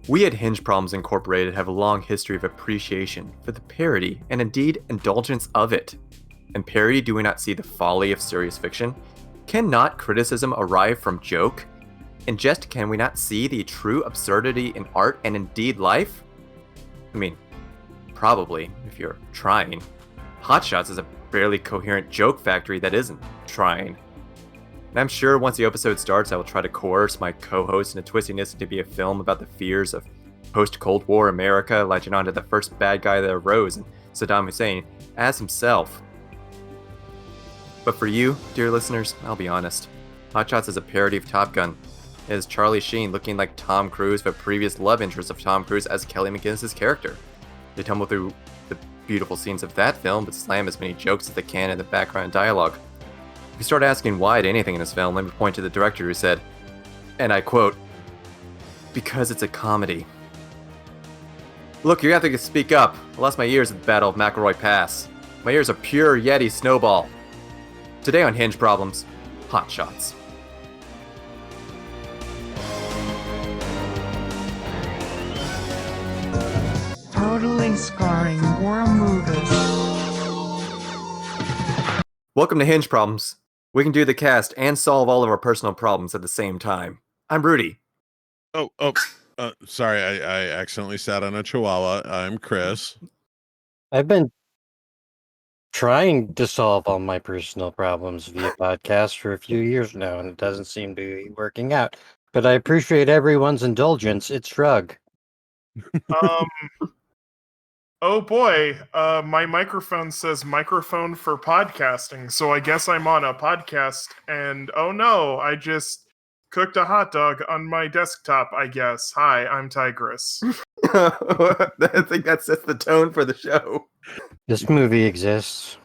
We at Hinge Problems Incorporated have a long history of appreciation for the parody and indeed indulgence of it. In parody, do we not see the folly of serious fiction? Cannot criticism arrive from joke? In jest, can we not see the true absurdity in art and indeed life? I mean, probably, if you're trying. Hot Shots is a barely coherent joke factory that isn't trying. And I'm sure once the episode starts, I will try to coerce my co-host into twisting this to be a film about the fears of post-Cold War America, latching onto the first bad guy that arose, and Saddam Hussein as himself. But for you, dear listeners, I'll be honest. Hot Shots is a parody of Top Gun. It is Charlie Sheen looking like Tom Cruise, but previous love interest of Tom Cruise as Kelly McGinnis' character. They tumble through the beautiful scenes of that film, but slam as many jokes as they can in the background dialogue. If you start asking why to anything in this film, let me point to the director who said, and I quote, "Because it's a comedy." Look, you have to speak up. I lost my ears at the Battle of McElroy Pass. My ears are pure Yeti snowball. Today on Hinge Problems, Hot Shots. Totally scarring war movies. Welcome to Hinge Problems. We can do the cast and solve all of our personal problems at the same time. I'm Rudy. Sorry, I accidentally sat on a chihuahua. I'm Chris. I've been trying to solve all my personal problems via podcast for a few years now, and it doesn't seem to be working out. But I appreciate everyone's indulgence. It's Shrug. Oh boy, my microphone says microphone for podcasting, so I guess I'm on a podcast, and oh no, I just cooked a hot dog on my desktop, I guess. Hi, I'm Tigress. I think that sets the tone for the show. This movie exists.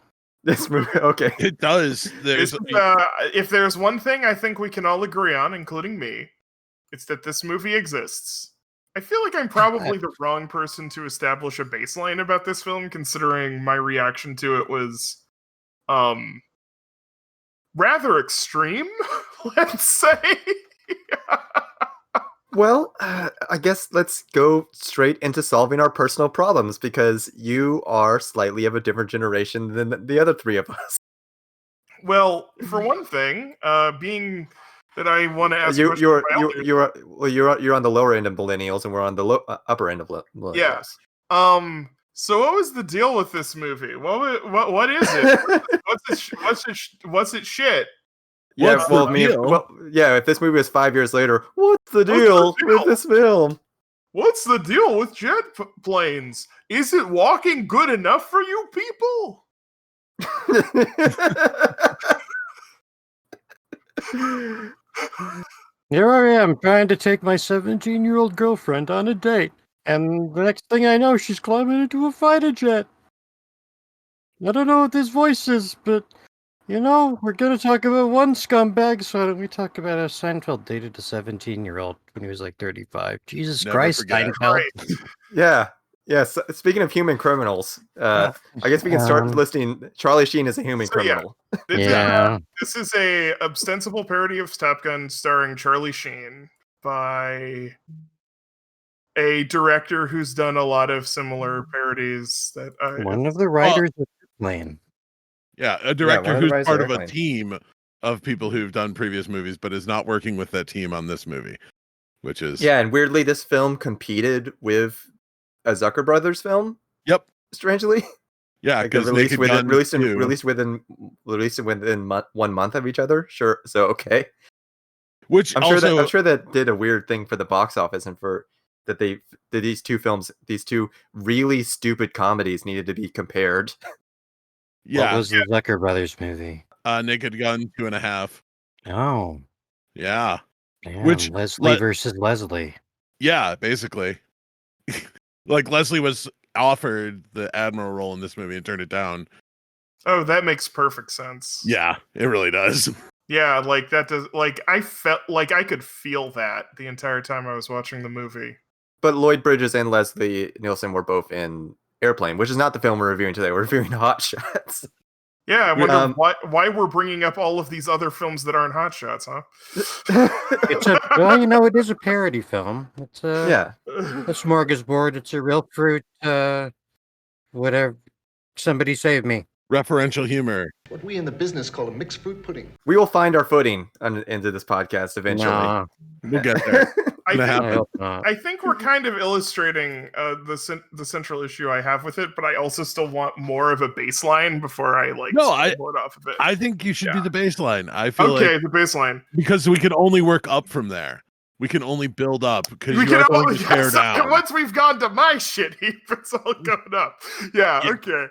This movie, okay. It does. If there's one thing I think we can all agree on, including me, it's that this movie exists. I feel like I'm probably the wrong person to establish a baseline about this film, considering my reaction to it was rather extreme, let's say. Well, I guess let's go straight into solving our personal problems, because you are slightly of a different generation than the other three of us. Well, for one thing, being that I want to ask you're on the lower end of millennials, and we're on the upper end of millennials. Yeah. So what was the deal with this movie? What is it? What's it shit? Yeah, What's if this movie was 5 years later, what's the deal with this film? What's the deal with jet planes? Is it walking good enough for you people? Here I am trying to take my 17-year-old girlfriend on a date, and the next thing I know, she's climbing into a fighter jet. I don't know what this voice is, but we're going to talk about one scumbag, so why don't we talk about how Seinfeld dated a 17-year-old when he was like 35? Jesus Never Christ, forget. Seinfeld. Yeah. So, speaking of human criminals, I guess we can start listing Charlie Sheen as a human criminal. This is a ostensible parody of Top Gun starring Charlie Sheen by a director who's done a lot of similar parodies. One of the writers of Airplane. Yeah, a director who's part of a team of people who've done previous movies, but is not working with that team on this movie, which is... Yeah, and weirdly, this film competed with a Zucker Brothers film. Yep. Strangely. Yeah, because released within 1 month of each other. Sure. So okay. Which I'm sure that did a weird thing for the box office, and for that these two really stupid comedies needed to be compared. Yeah. What was the Zucker Brothers movie? Naked Gun 2.5. Oh. Yeah. Damn, Leslie versus Leslie. Yeah, basically. Like, Leslie was offered the Admiral role in this movie and turned it down. Oh, that makes perfect sense. Yeah, it really does. Yeah, like that does. Like, I felt like I could feel that the entire time I was watching the movie. But Lloyd Bridges and Leslie Nielsen were both in Airplane, which is not the film we're reviewing today. We're reviewing Hot Shots. Yeah, I wonder why we're bringing up all of these other films that aren't Hot Shots, huh? It is a parody film. It's a Yeah. smorgasbord. It's a real fruit. Whatever. Somebody save me. Referential humor. What we in the business call a mixed fruit pudding. We will find our footing into this podcast eventually. Nah, We'll get there. I think we're kind of illustrating the central issue I have with it, but I also still want more of a baseline before I board off of it. I think you should do the baseline. I feel like the baseline, because we can only work up from there. We can only build up because we you can are only going to tear down. Once we've gone to my shit heap, it's all going up. Yeah. Okay.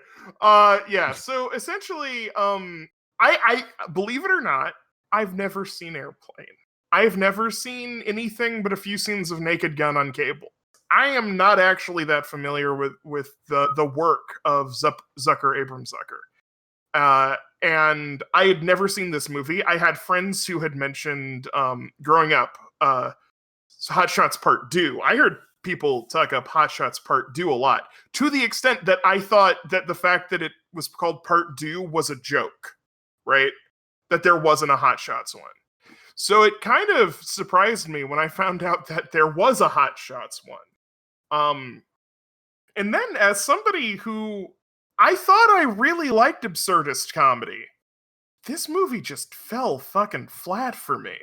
So essentially, I believe it or not, I've never seen Airplane. I've never seen anything but a few scenes of Naked Gun on cable. I am not actually that familiar with the work of Abrams Zucker. And I had never seen this movie. I had friends who had mentioned growing up Hot Shots Part 2. I heard people talk up Hot Shots Part 2 a lot, to the extent that I thought that the fact that it was called Part 2 was a joke, right? That there wasn't a Hot Shots one. So it kind of surprised me when I found out that there was a Hot Shots one. And then as somebody who I thought I really liked absurdist comedy, this movie just fell fucking flat for me.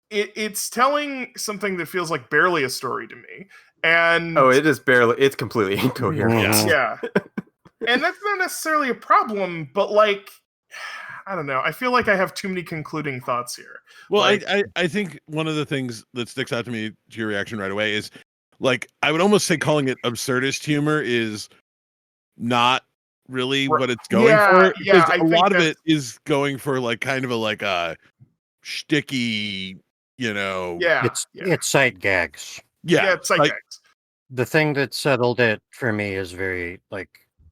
It's telling something that feels like barely a story to me. And it's completely incoherent. Yeah. And that's not necessarily a problem, but I don't know. I feel like I have too many concluding thoughts here. Well, I think one of the things that sticks out to me to your reaction right away is I would almost say calling it absurdist humor is not really what it's going for. Because a lot of it is going for kind of a shticky, It's sight gags. Yeah, it's sight gags. The thing that settled it for me is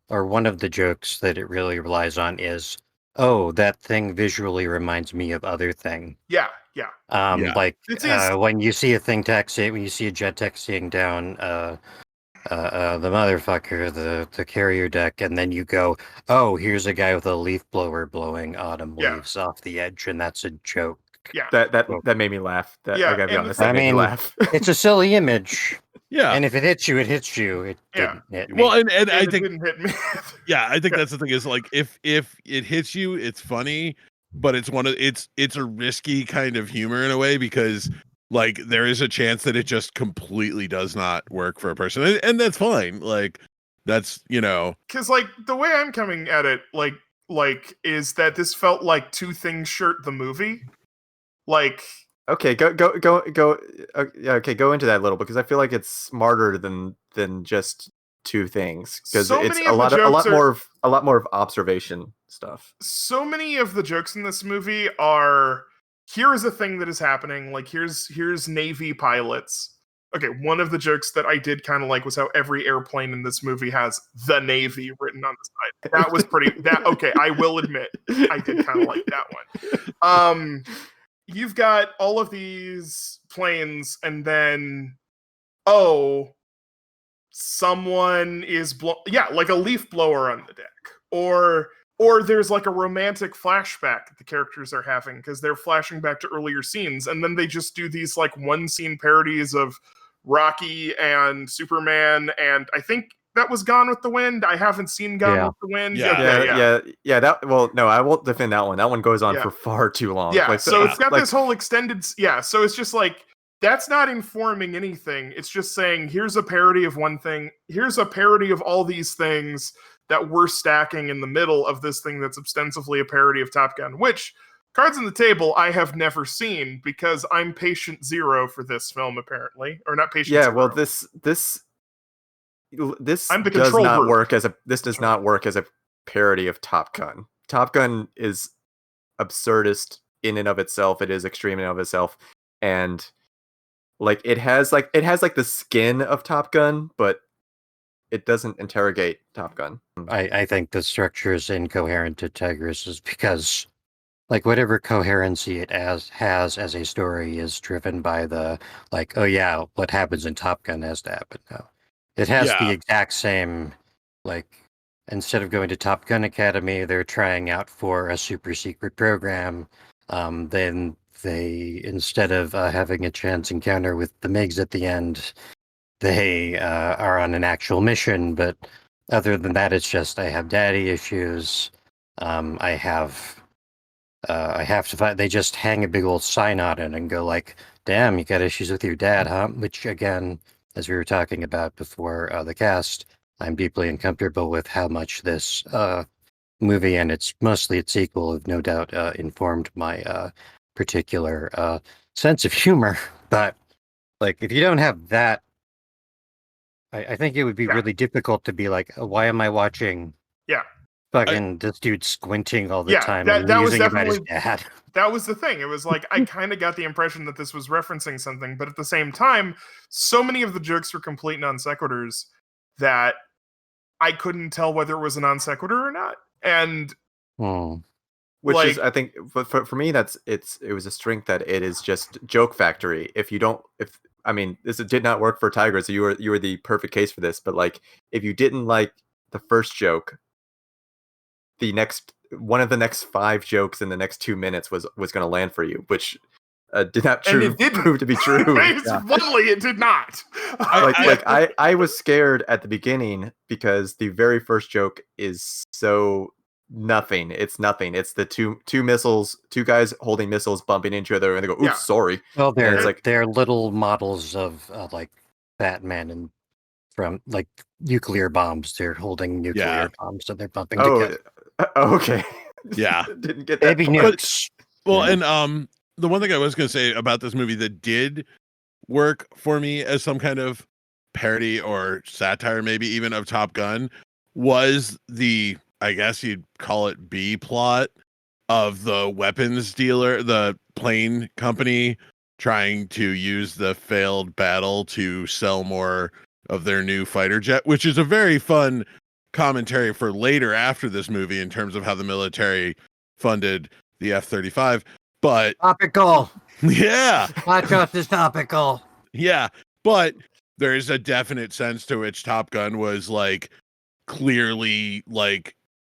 or one of the jokes that it really relies on is, oh, that thing visually reminds me of other thing. Yeah. When you see a thing when you see a jet taxiing down the motherfucker, the carrier deck, and then you go, oh, here's a guy with a leaf blower blowing autumn leaves off the edge, and that's a joke. Yeah, that made me laugh. I gotta be honest, that made me laugh. It's a silly image. Yeah, and if it hits you, it hits you. It didn't hit me. Well, and I think it didn't hit me. Yeah, I think that's the thing is if it hits you, it's funny, but it's a risky kind of humor in a way because there is a chance that it just completely does not work for a person, and that's fine. That's because the way I'm coming at it, is that this felt like Two Things shirt the movie, Okay, go. Okay, go into that a little because I feel like it's smarter than just two things because it's a lot more of observation stuff. So many of the jokes in this movie are here is a thing that is happening. Here's Navy pilots. Okay, one of the jokes that I did kind of like was how every airplane in this movie has the Navy written on the side. That was pretty. Okay, I will admit I did kind of like that one. You've got all of these planes, and then, someone is like a leaf blower on the deck, or there's a romantic flashback that the characters are having because they're flashing back to earlier scenes, and then they just do these one scene parodies of Rocky and Superman, and I think that was Gone with the Wind. I haven't seen Gone with the Wind. Yeah. No, I won't defend that one. That one goes on for far too long. Yeah, so it's got this whole extended. Yeah, so it's just that's not informing anything. It's just saying here's a parody of one thing. Here's a parody of all these things that we're stacking in the middle of this thing that's ostensibly a parody of Top Gun. Which cards on the table I have never seen because I'm patient zero for this film apparently, or not patient. Yeah, zero. well this I'm the does not group. work as a parody of Top Gun. Top Gun is absurdist in and of itself. It is extreme in and of itself, and it has the skin of Top Gun, but it doesn't interrogate Top Gun. I think the structure is incoherent to Tigress is because whatever coherency it has as a story is driven by the what happens in Top Gun has to happen now. It has the exact same instead of going to Top Gun Academy, they're trying out for a super secret program. Then they, instead of having a chance encounter with the MiGs at the end, they are on an actual mission. But other than that, it's just I have daddy issues. I have to fight. They just hang a big old sign on it and go like, "Damn, you got issues with your dad, huh?" Which again, as we were talking about before the cast, I'm deeply uncomfortable with how much this movie and it's mostly its sequel have no doubt informed my particular sense of humor. But like, if you don't have that, I think it would be really difficult to be like, why am I watching? Yeah. Fucking this dude squinting all the Yeah, time that- and that was musing about his definitely- dad. That was the thing. It was like, I kind of got the impression that this was referencing something, but at the same time, so many of the jokes were complete non sequiturs that I couldn't tell whether it was a non sequitur or not. And Which like, is, I think, for me, it was a strength that it is just joke factory. If you don't, I mean, this did not work for Tigress. You were the perfect case for this. But like, if you didn't like the first joke, one of the next 5 jokes in the next 2 minutes was going to land for you, which did not prove to be true. Bluntly, it did not. I was scared at the beginning because the very first joke is so nothing. It's nothing. It's the two guys holding missiles bumping into each other, and they go, "Oops, sorry." Well, it's like they're little models of like Batman and from like nuclear bombs. They're holding nuclear bombs, and they're bumping together. Okay. Yeah. Didn't get that. Baby nukes. Well, and the one thing I was going to say about this movie that did work for me as some kind of parody or satire, maybe even of Top Gun, was the, I guess you'd call it B plot of the weapons dealer, the plane company trying to use the failed battle to sell more of their new fighter jet, which is a very fun commentary for later after this movie in terms of how the military funded the F-35. But topical. Yeah. Hot Shots is topical. Yeah. But there is a definite sense to which Top Gun was like clearly like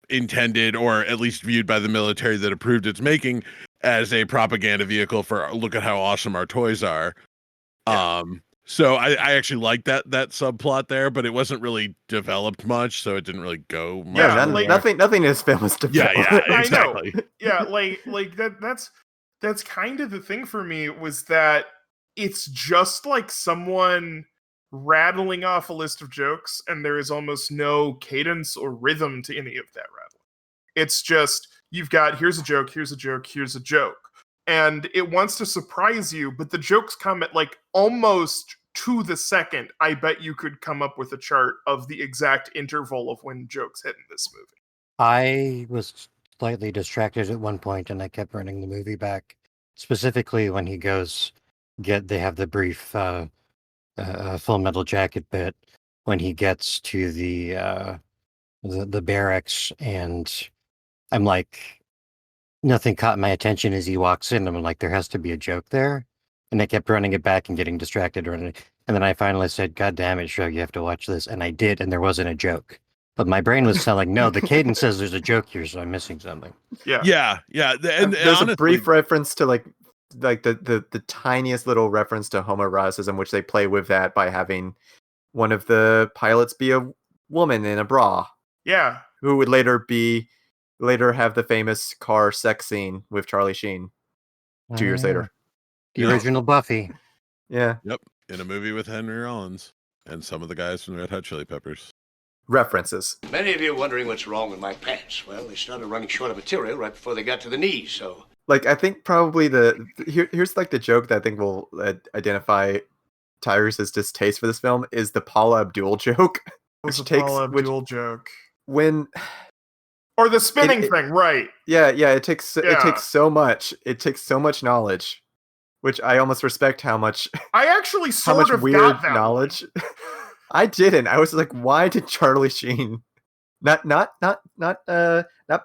intended, or at least viewed by the military that approved its making, as a propaganda vehicle for look at how awesome our toys are. Yeah. So I actually like that subplot there, but it wasn't really developed much, so it didn't really go much. Yeah, nothing in this film was developed. Yeah, exactly. I know. Yeah, like that's kind of the thing for me, was that it's just like someone rattling off a list of jokes, and there is almost no cadence or rhythm to any of that rattling. It's just, you've got, here's a joke, here's a joke, here's a joke. And it wants to surprise you, but the jokes come at like almost to the second. I bet you could come up with a chart of the exact interval of when jokes hit in this movie. I was slightly distracted at one point, and I kept running the movie back. Specifically, when he goes they have the brief Full Metal Jacket bit when he gets to the barracks, and I'm like, nothing caught my attention as he walks in. I'm like, there has to be a joke there. And I kept running it back and getting distracted. And then I finally said, God damn it, Shug, you have to watch this. And I did, and there wasn't a joke. But my brain was telling, no, the cadence says there's a joke here, so I'm missing something. Yeah. And there's honestly, a brief reference to like the tiniest little reference to homoeroticism, which they play with that by having one of the pilots be a woman in a bra. Yeah. Who would later have the famous car sex scene with Charlie Sheen 2 years later. The original Buffy. Yeah. Yep. In a movie with Henry Rollins and some of the guys from the Red Hot Chili Peppers. References. Many of you are wondering what's wrong with my pants. Well, they started running short of material right before they got to the knees, so... Like, I think probably here's like the joke that I think will identify Tyrus's distaste for this film is the Paula Abdul joke. Paula Abdul joke. When... Or the spinning thing, right? Yeah. It takes so much. It takes so much knowledge, which I almost respect. How much I actually how much weird got that knowledge. I didn't. I was like, why did Charlie Sheen, not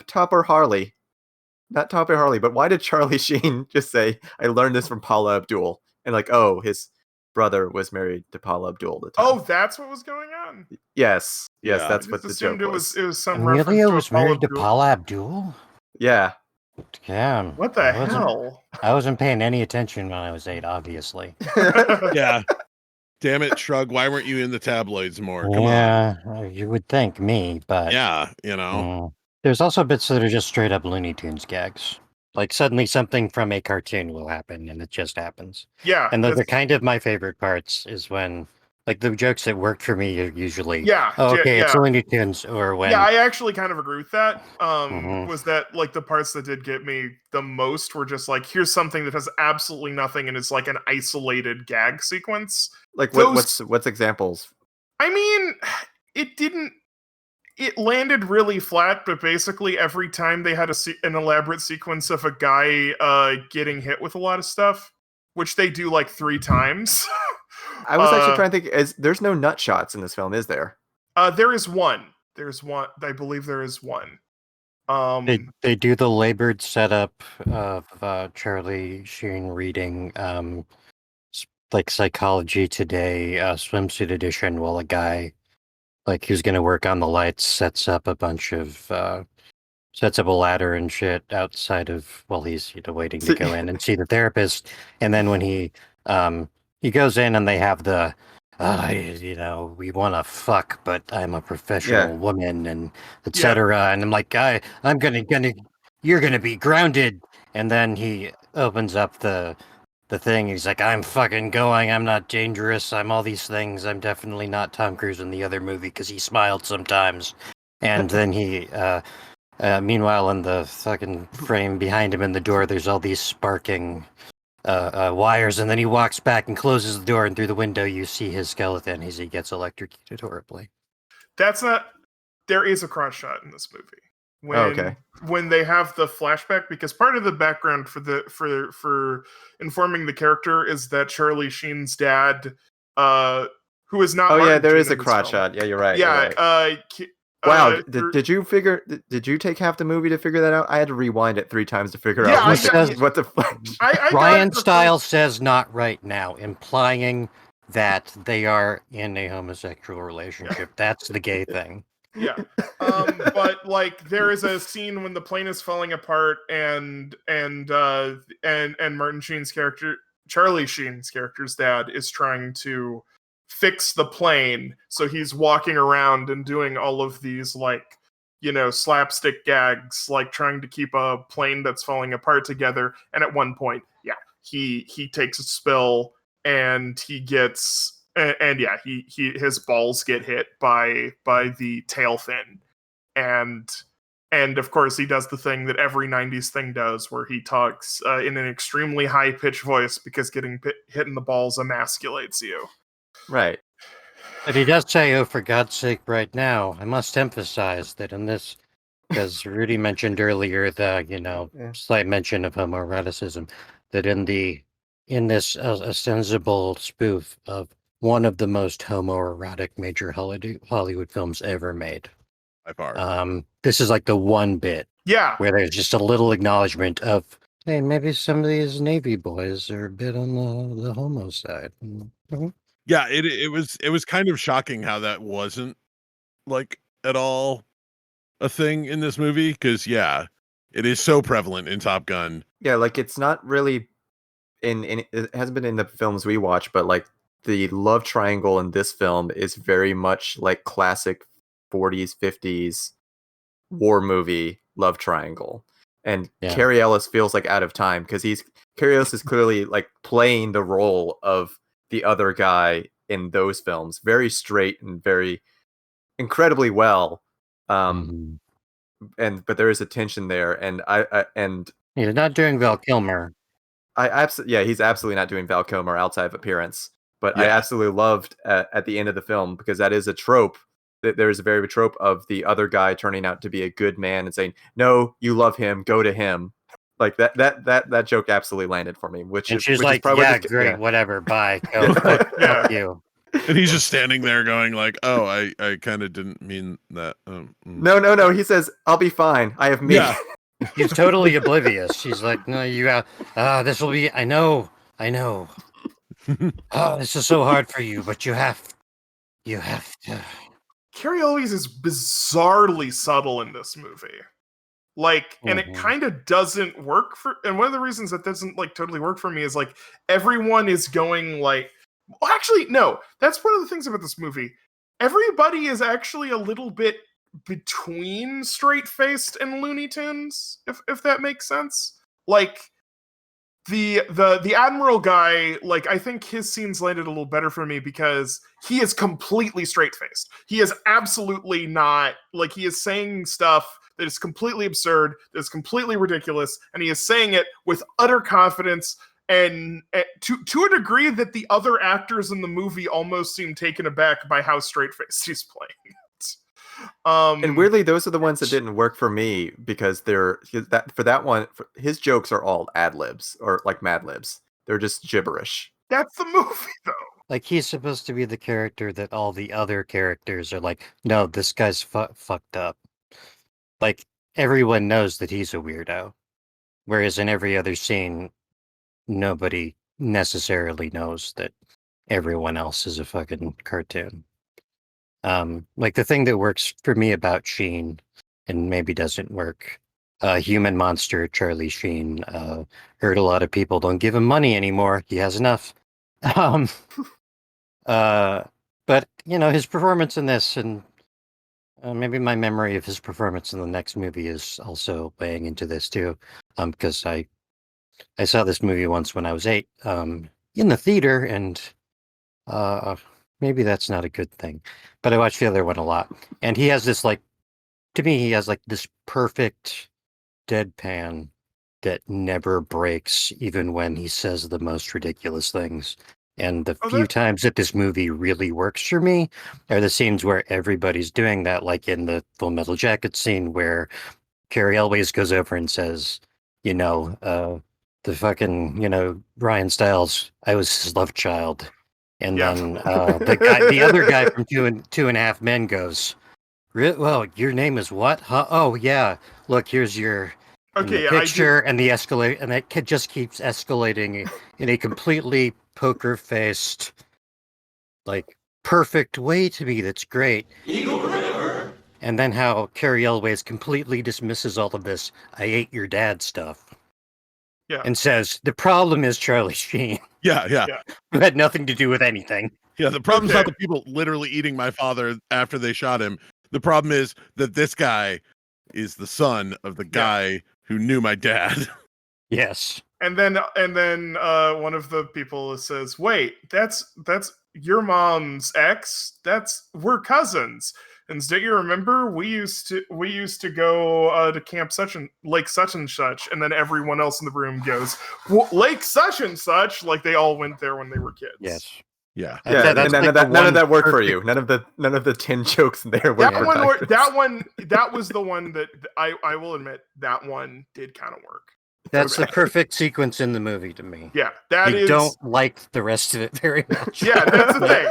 Topper Harley, but why did Charlie Sheen just say, I learned this from Paula Abdul, and like, oh, his brother was married to Paula Abdul at the time. Oh, that's what was going on. on? Yes, Yeah. that's I what just the assumed joke it was. was some reference Emilio to was married to Abdul. Paula Abdul? Yeah, Damn. What the hell? I wasn't paying any attention when I was 8, obviously. Yeah. Damn it, Shrug. Why weren't you in the tabloids more? Come on. Yeah, you would think me, but Yeah, you know. there's also bits that are just straight up Looney Tunes gags. Like suddenly something from a cartoon will happen and it just happens. Yeah, And those are that's- kind of my favorite parts is when like the jokes that work for me are usually yeah, oh, okay, it's yeah. Looney Tunes or when Yeah, I actually kind of agree with that. Mhm. Was that like the parts that did get me the most were just like, here's something that has absolutely nothing and is like an isolated gag sequence. like Those- what's examples? I mean, it didn't. It landed really flat, but basically every time they had an elaborate sequence of a guy getting hit with a lot of stuff, which they do like 3 times. I was actually trying to think. There's no nut shots in this film, is there? There is one. There's one. I believe there is one. they do the labored setup of Charlie Sheen reading like Psychology Today swimsuit edition while a guy like who's gonna work on the lights sets up a bunch of sets up a ladder and shit outside of while he's waiting to go in and see the therapist, and then when he goes in and they have the we want to fuck but I'm a professional woman and etc. And I'm like I'm gonna you're gonna be grounded, and then he opens up the thing. He's like, I'm fucking going. I'm not dangerous. I'm all these things. I'm definitely not Tom Cruise in the other movie because he smiled sometimes. And then he, meanwhile, in the fucking frame behind him in the door, there's all these sparking wires. And then he walks back and closes the door. And through the window, you see his skeleton as he gets electrocuted horribly. That's not. There is a crotch shot in this movie. Okay. When they have the flashback, because part of the background for informing the character is that Charlie Sheen's dad, who is not. Oh Martin yeah, there Sheen is a in this crotch film. shot. Yeah, you're right. Yeah. you're right. Wow, did you figure? Did you take half the movie to figure that out? I had to rewind it 3 times to figure Yeah, out what the fuck. Ryan Ryan Stiles says not right now, implying that they are in a homosexual relationship. That's the gay thing. Yeah. But like there is a scene when the plane is falling apart and Martin Sheen's character, Charlie Sheen's character's dad, is trying to fix the plane. So he's walking around and doing all of these like, slapstick gags, like trying to keep a plane that's falling apart together. And at one point, yeah, he takes a spill and he gets his balls get hit by the tail fin, and of course he does the thing that every 90s thing does where he talks in an extremely high pitched voice because getting hit in the balls emasculates you. Right. But he does say, oh, for God's sake, right now, I must emphasize that in this, because Rudy mentioned earlier the slight mention of homoeroticism, that in this ostensible spoof of one of the most homoerotic major Hollywood films ever made. By far. This is like the one bit Yeah. where there's just a little acknowledgement of, hey, maybe some of these Navy boys are a bit on the homo side. Mm-hmm. Yeah, it was kind of shocking how that wasn't like at all a thing in this movie, because yeah, it is so prevalent in Top Gun. Yeah, like it's not really in it hasn't been in the films we watch, but like the love triangle in this film is very much like classic 40s, 50s war movie love triangle. And Cary Ellis feels like out of time because Cary Ellis is clearly like playing the role of the other guy in those films, very straight and very incredibly well. But there is a tension there, and he's not doing Val Kilmer. He's absolutely not doing Val Kilmer outside of appearance. But I absolutely loved at the end of the film, because that is a trope. There is a very trope of the other guy turning out to be a good man and saying, "No, you love him, go to him." Like that joke absolutely landed for me. She's like, "Yeah, great, whatever, bye, go, fuck you." And he's just standing there going like, "Oh, I kind of didn't mean that." No. He says, "I'll be fine. I have me." Yeah. She's totally oblivious. She's like, "No, you got. This will be. I know. Oh, this is so hard for you, but you have to. Carrie Elwes is bizarrely subtle in this movie. Like, and it Mhm. kind of doesn't work for, and one of the reasons that doesn't like totally work for me is like everyone is going like, well, actually, no, that's one of the things about this movie. Everybody is actually a little bit between straight-faced and Looney Tunes, if that makes sense. Like, the Admiral guy, like, I think his scenes landed a little better for me because he is completely straight-faced. He is absolutely not, like, he is saying stuff that is completely absurd, that is completely ridiculous, and he is saying it with utter confidence and to a degree that the other actors in the movie almost seem taken aback by how straight-faced he's playing it. And weirdly, those are the ones that didn't work for me because his jokes are all ad libs or like Mad Libs. They're just gibberish. That's the movie, though. Like, he's supposed to be the character that all the other characters are like, no, this guy's fucked up. Like, everyone knows that he's a weirdo. Whereas in every other scene, nobody necessarily knows that everyone else is a fucking cartoon. Like, the thing that works for me about Sheen, and maybe doesn't work, human monster Charlie Sheen, heard a lot of people don't give him money anymore. He has enough. But his performance in this, and maybe my memory of his performance in the next movie is also weighing into this too, because I saw this movie once when I was 8, in the theater, and maybe that's not a good thing, but I watched the other one a lot, and he has this, like, to me, he has like this perfect deadpan that never breaks, even when he says the most ridiculous things. And the few times that this movie really works for me are the scenes where everybody's doing that, like in the Full Metal Jacket scene where Carrie Elwes goes over and says, the fucking, Ryan Stiles, I was his love child. And then the other guy from Two and a Half Men goes, well, your name is what? Huh? Oh, yeah. Look, here's your picture, and the escalate, and that kid just keeps escalating in a completely poker-faced, like, perfect way to me. That's great. Eagle River. And then how Carrie Elwes completely dismisses all of this "I ate your dad" stuff. Yeah. And says the problem is Charlie Sheen. Yeah. Who had nothing to do with anything. Yeah, the problem's not the people literally eating my father after they shot him. The problem is that this guy is the son of the guy who knew my dad. Yes. And then one of the people says, "Wait, that's your mom's ex? We're cousins." And don't you remember we used to go to camp Lake such and such, and then everyone else in the room goes, Lake such and such, like they all went there when they were kids. Yes. Yeah. And none of that worked for you. None of the 10 jokes there worked. That was the one that I will admit that one did kind of work. That's the perfect sequence in the movie to me. Yeah, I don't like the rest of it very much. Yeah, that's the thing.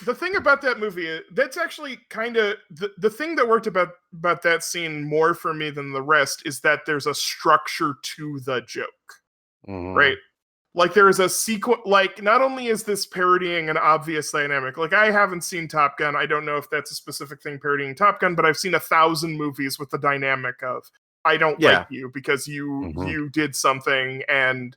The thing about that movie, that's actually kind of the thing that worked about that scene more for me than the rest is that there's a structure to the joke, right? Like there is a sequence. Like not only is this parodying an obvious dynamic. Like I haven't seen Top Gun. I don't know if that's a specific thing parodying Top Gun, but I've seen 1,000 movies with the dynamic of I don't like you because you did something and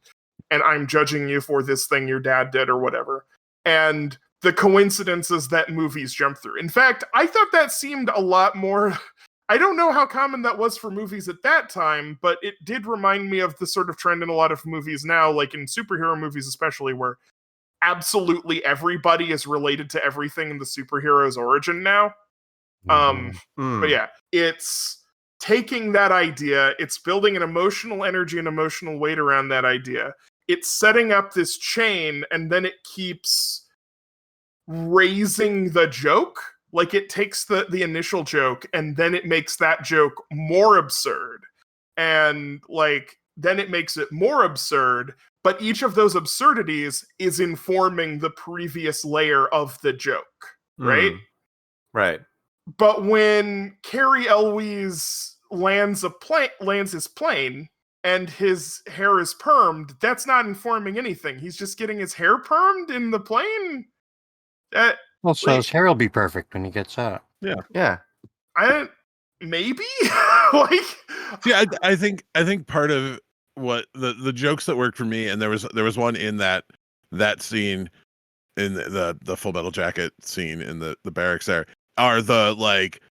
I'm judging you for this thing your dad did or whatever. And the coincidences that movies jump through. In fact, I thought that seemed a lot more. I don't know how common that was for movies at that time, but it did remind me of the sort of trend in a lot of movies now, like in superhero movies especially, where absolutely everybody is related to everything in the superhero's origin now. But yeah, it's taking that idea, it's building an emotional energy and emotional weight around that idea. It's setting up this chain, and then it keeps raising the joke. Like it takes the initial joke, and then it makes that joke more absurd. And like then it makes it more absurd, but each of those absurdities is informing the previous layer of the joke, right? Right. But when Carrie Elwes lands his plane and his hair is permed, that's not informing anything. He's just getting his hair permed in the plane. Well, so his hair will be perfect when he gets out. Yeah. Maybe like See, I think part of what the jokes that worked for me, and there was one in that scene in the Full Metal Jacket scene in the barracks there, are the like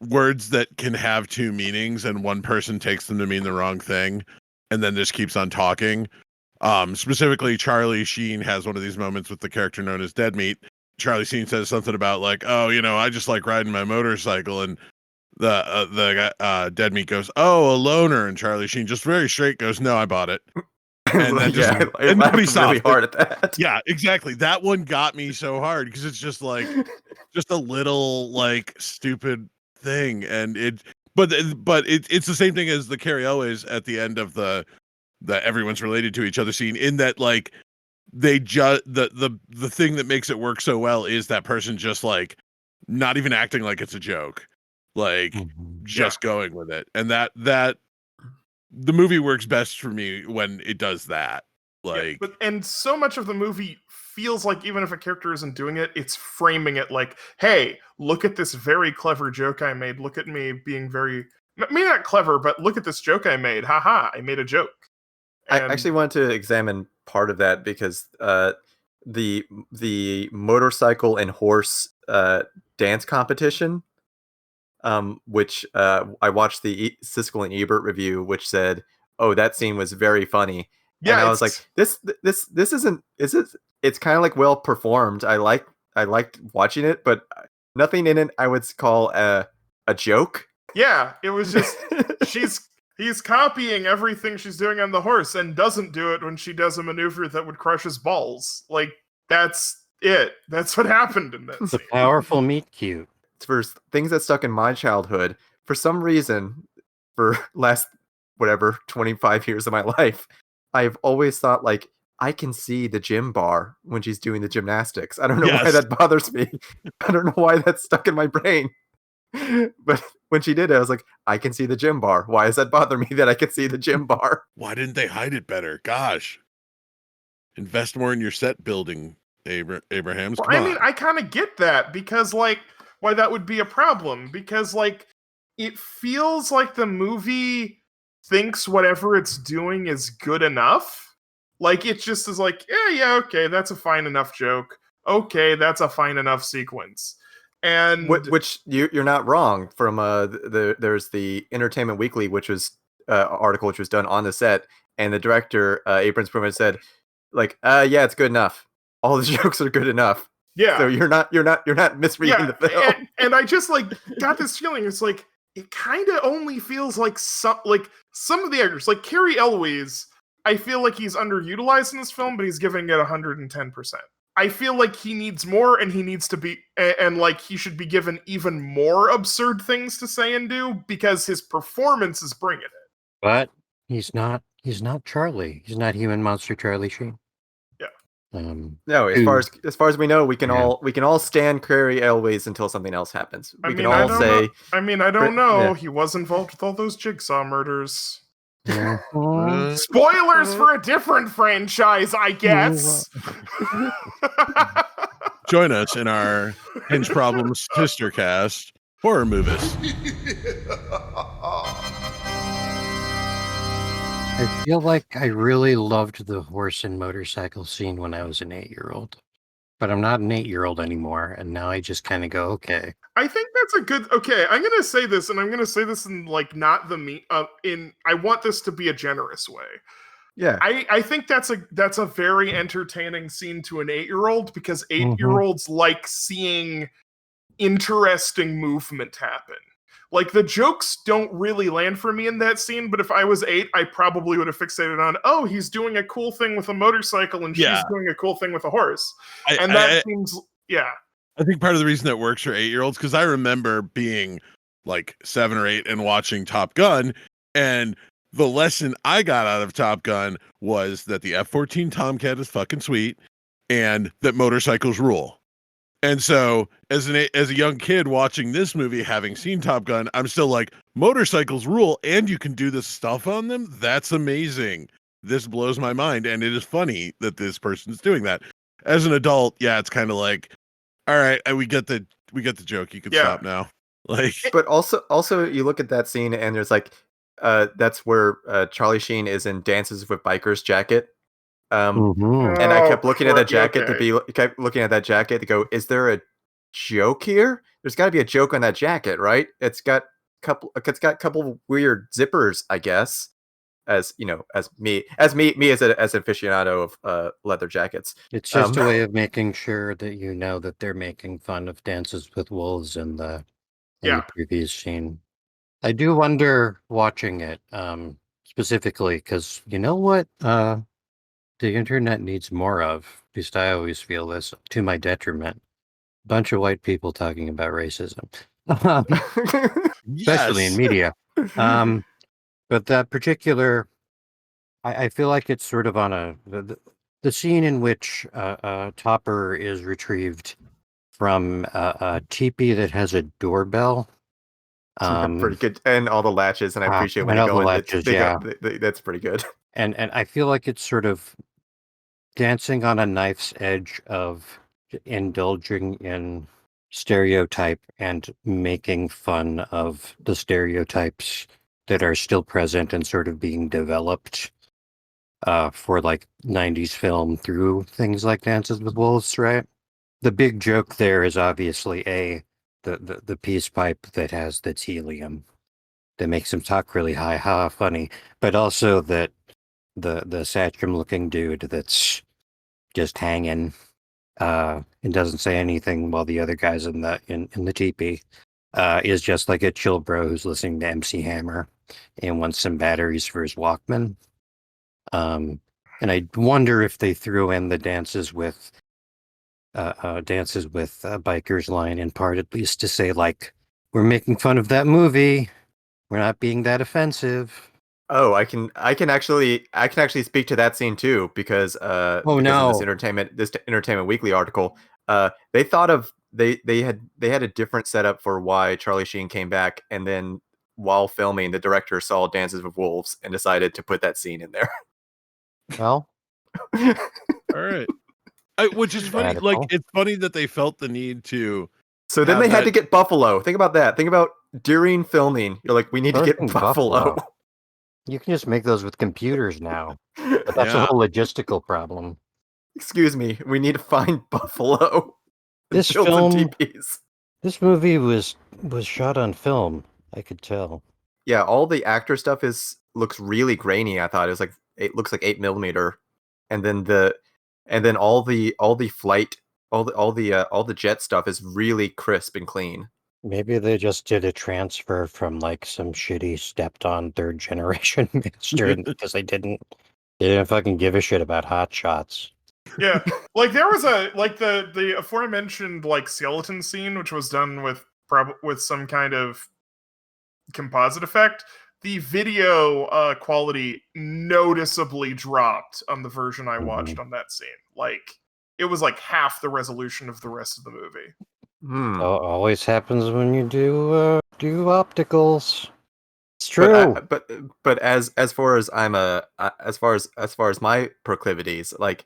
words that can have two meanings and one person takes them to mean the wrong thing and then just keeps on talking. Specifically, Charlie Sheen has one of these moments with the character known as Dead Meat. Charlie Sheen says something about like, oh, I just like riding my motorcycle, and the Dead Meat goes, oh, a loner, and Charlie Sheen just very straight goes, no, I bought it. And then just I nobody laughed really stopped hard at that. Yeah, exactly. That one got me so hard because it's just like just a little like stupid thing, and it's the same thing as the Carrie Elways at the end of the everyone's related to each other scene, in that like they just the thing that makes it work so well is that person just like not even acting like it's a joke, like just going with it, and that the movie works best for me when it does that. Like, and so much of the movie feels like, even if a character isn't doing it, it's framing it like, hey, look at this very clever joke I made. Look at me being very, maybe not clever, but look at this joke I made. Haha, I made a joke. I actually wanted to examine part of that because the motorcycle and horse dance competition, which I watched the Siskel and Ebert review, which said, "Oh, that scene was very funny." Yeah, and I was like, "This isn't. It's kind of like well performed. I liked watching it, but nothing in it I would call a joke." Yeah, it was just he's copying everything she's doing on the horse and doesn't do it when she does a maneuver that would crush his balls. Like, that's it. That's what happened in this. It's a powerful meet cute. For things that stuck in my childhood, for some reason, for last 25 years of my life, I've always thought like I can see the gym bar when she's doing the gymnastics. I don't know why that bothers me. I don't know why that's stuck in my brain. But when she did it, I was like, I can see the gym bar. Why does that bother me that I can see the gym bar? Why didn't they hide it better? Gosh. Invest more in your set building, Abrahams. Well, I mean, I kind of get that, because like why that would be a problem, because like it feels like the movie thinks whatever it's doing is good enough. Like it just is like, yeah, okay, that's a fine enough joke. Okay, that's a fine enough sequence. And which you're not wrong. From there's the Entertainment Weekly, which was article which was done on the set, and the director Abrams pretty much said like, yeah, it's good enough. All the jokes are good enough. Yeah. So you're not misreading the film. And I just like got this feeling. It's like it kind of only feels like some of the actors, like Carrie Elways, I feel like he's underutilized in this film, but he's giving it 110%. I feel like he needs more, and he needs to be, and like he should be given even more absurd things to say and do, because his performance is bringing it. But he's not Charlie. He's not human monster Charlie Sheen. Yeah. No, as far as we know, we can all stand Carrie Elways until something else happens. We can all say. I don't know. He was involved with all those Jigsaw murders. Spoilers for a different franchise, I guess. Join us in our Hinge Problems sister cast, Horror Movies. I feel like I really loved the horse and motorcycle scene when I was an 8-year-old. But I'm not an 8-year-old anymore, and now I just kind of go, okay. I think that's a good. Okay, I'm gonna say this, and I'm gonna say this in like not the I want this to be a generous way. Yeah, I think that's a very entertaining scene to an 8-year-old, because 8-year-olds like seeing interesting movement happen. Like, the jokes don't really land for me in that scene, but if I was 8, I probably would have fixated on, oh, he's doing a cool thing with a motorcycle and she's doing a cool thing with a horse. Seems, yeah. I think part of the reason that works for 8-year-olds, because I remember being like 7 or 8 and watching Top Gun, and the lesson I got out of Top Gun was that the F-14 Tomcat is fucking sweet, and that motorcycles rule. And so, as a young kid watching this movie, having seen Top Gun, I'm still like, motorcycles rule, and you can do this stuff on them? That's amazing. This blows my mind, and it is funny that this person's doing that. As an adult, yeah, it's kind of like, All right, we get the joke. You can stop now. Like, But also you look at that scene and there's like, that's where Charlie Sheen is in Dances with Bikers jacket. Mhm. And I kept looking at that crap, jacket okay. kept looking at that jacket to go, is there a joke here? There's got to be a joke on that jacket, right? It's got a couple weird zippers, I guess. As you know, as me as an aficionado of leather jackets. It's just a way of making sure that you know that they're making fun of Dances with Wolves in the Yeah. previous scene. I do wonder watching it, specifically because you know what the internet needs more of. At least I always feel this, to my detriment. Bunch of white people talking about racism, especially in yes. media. But that particular, I feel like it's sort of on the scene in which Topper is retrieved from a teepee that has a doorbell. Pretty good, and all the latches, and I appreciate when and they all go the in. latches, They go. yeah. That's pretty good. And I feel like it's sort of dancing on a knife's edge of indulging in stereotype and making fun of the stereotypes that are still present and sort of being developed for like 90s film through things like Dances with Wolves, right? The big joke there is obviously the peace pipe that has that's helium that makes him talk really high, ha, funny, but also that the Satcham looking dude that's just hanging and doesn't say anything while the other guy's in the teepee is just like a chill bro who's listening to MC Hammer and wants some batteries for his Walkman. And I wonder if they threw in the dances with bikers line in part at least to say like, we're making fun of that movie, we're not being that offensive. Oh, I can actually speak to that scene too because Oh because of no. this Entertainment Weekly article. They thought of they had a different setup for why Charlie Sheen came back, and then while filming, the director saw Dances with Wolves and decided to put that scene in there. Well, All right. Which is funny. Like, radical. it's funny that they felt the need to So then have they had that. to get Buffalo. Think about that. Think about during filming, you're like, we need to get Sourcing Buffalo. You can just make those with computers now, but that's a Yeah. whole logistical problem. Excuse me, we need to find Buffalo. This Build some film, TPs. this movie was shot on film. I could tell. Yeah, all the actor stuff looks really grainy. I thought it looks like 8mm, and then all the flight, all the jet stuff is really crisp and clean. Maybe they just did a transfer from like some shitty stepped on third generation master because they didn't fucking give a shit about Hot Shots. Yeah, like there was the aforementioned like skeleton scene, which was done with some kind of composite effect. The video quality noticeably dropped on the version I watched on that scene. Like it was like half the resolution of the rest of the movie. Always happens when you do opticals. It's true. But as far as as far as my proclivities, like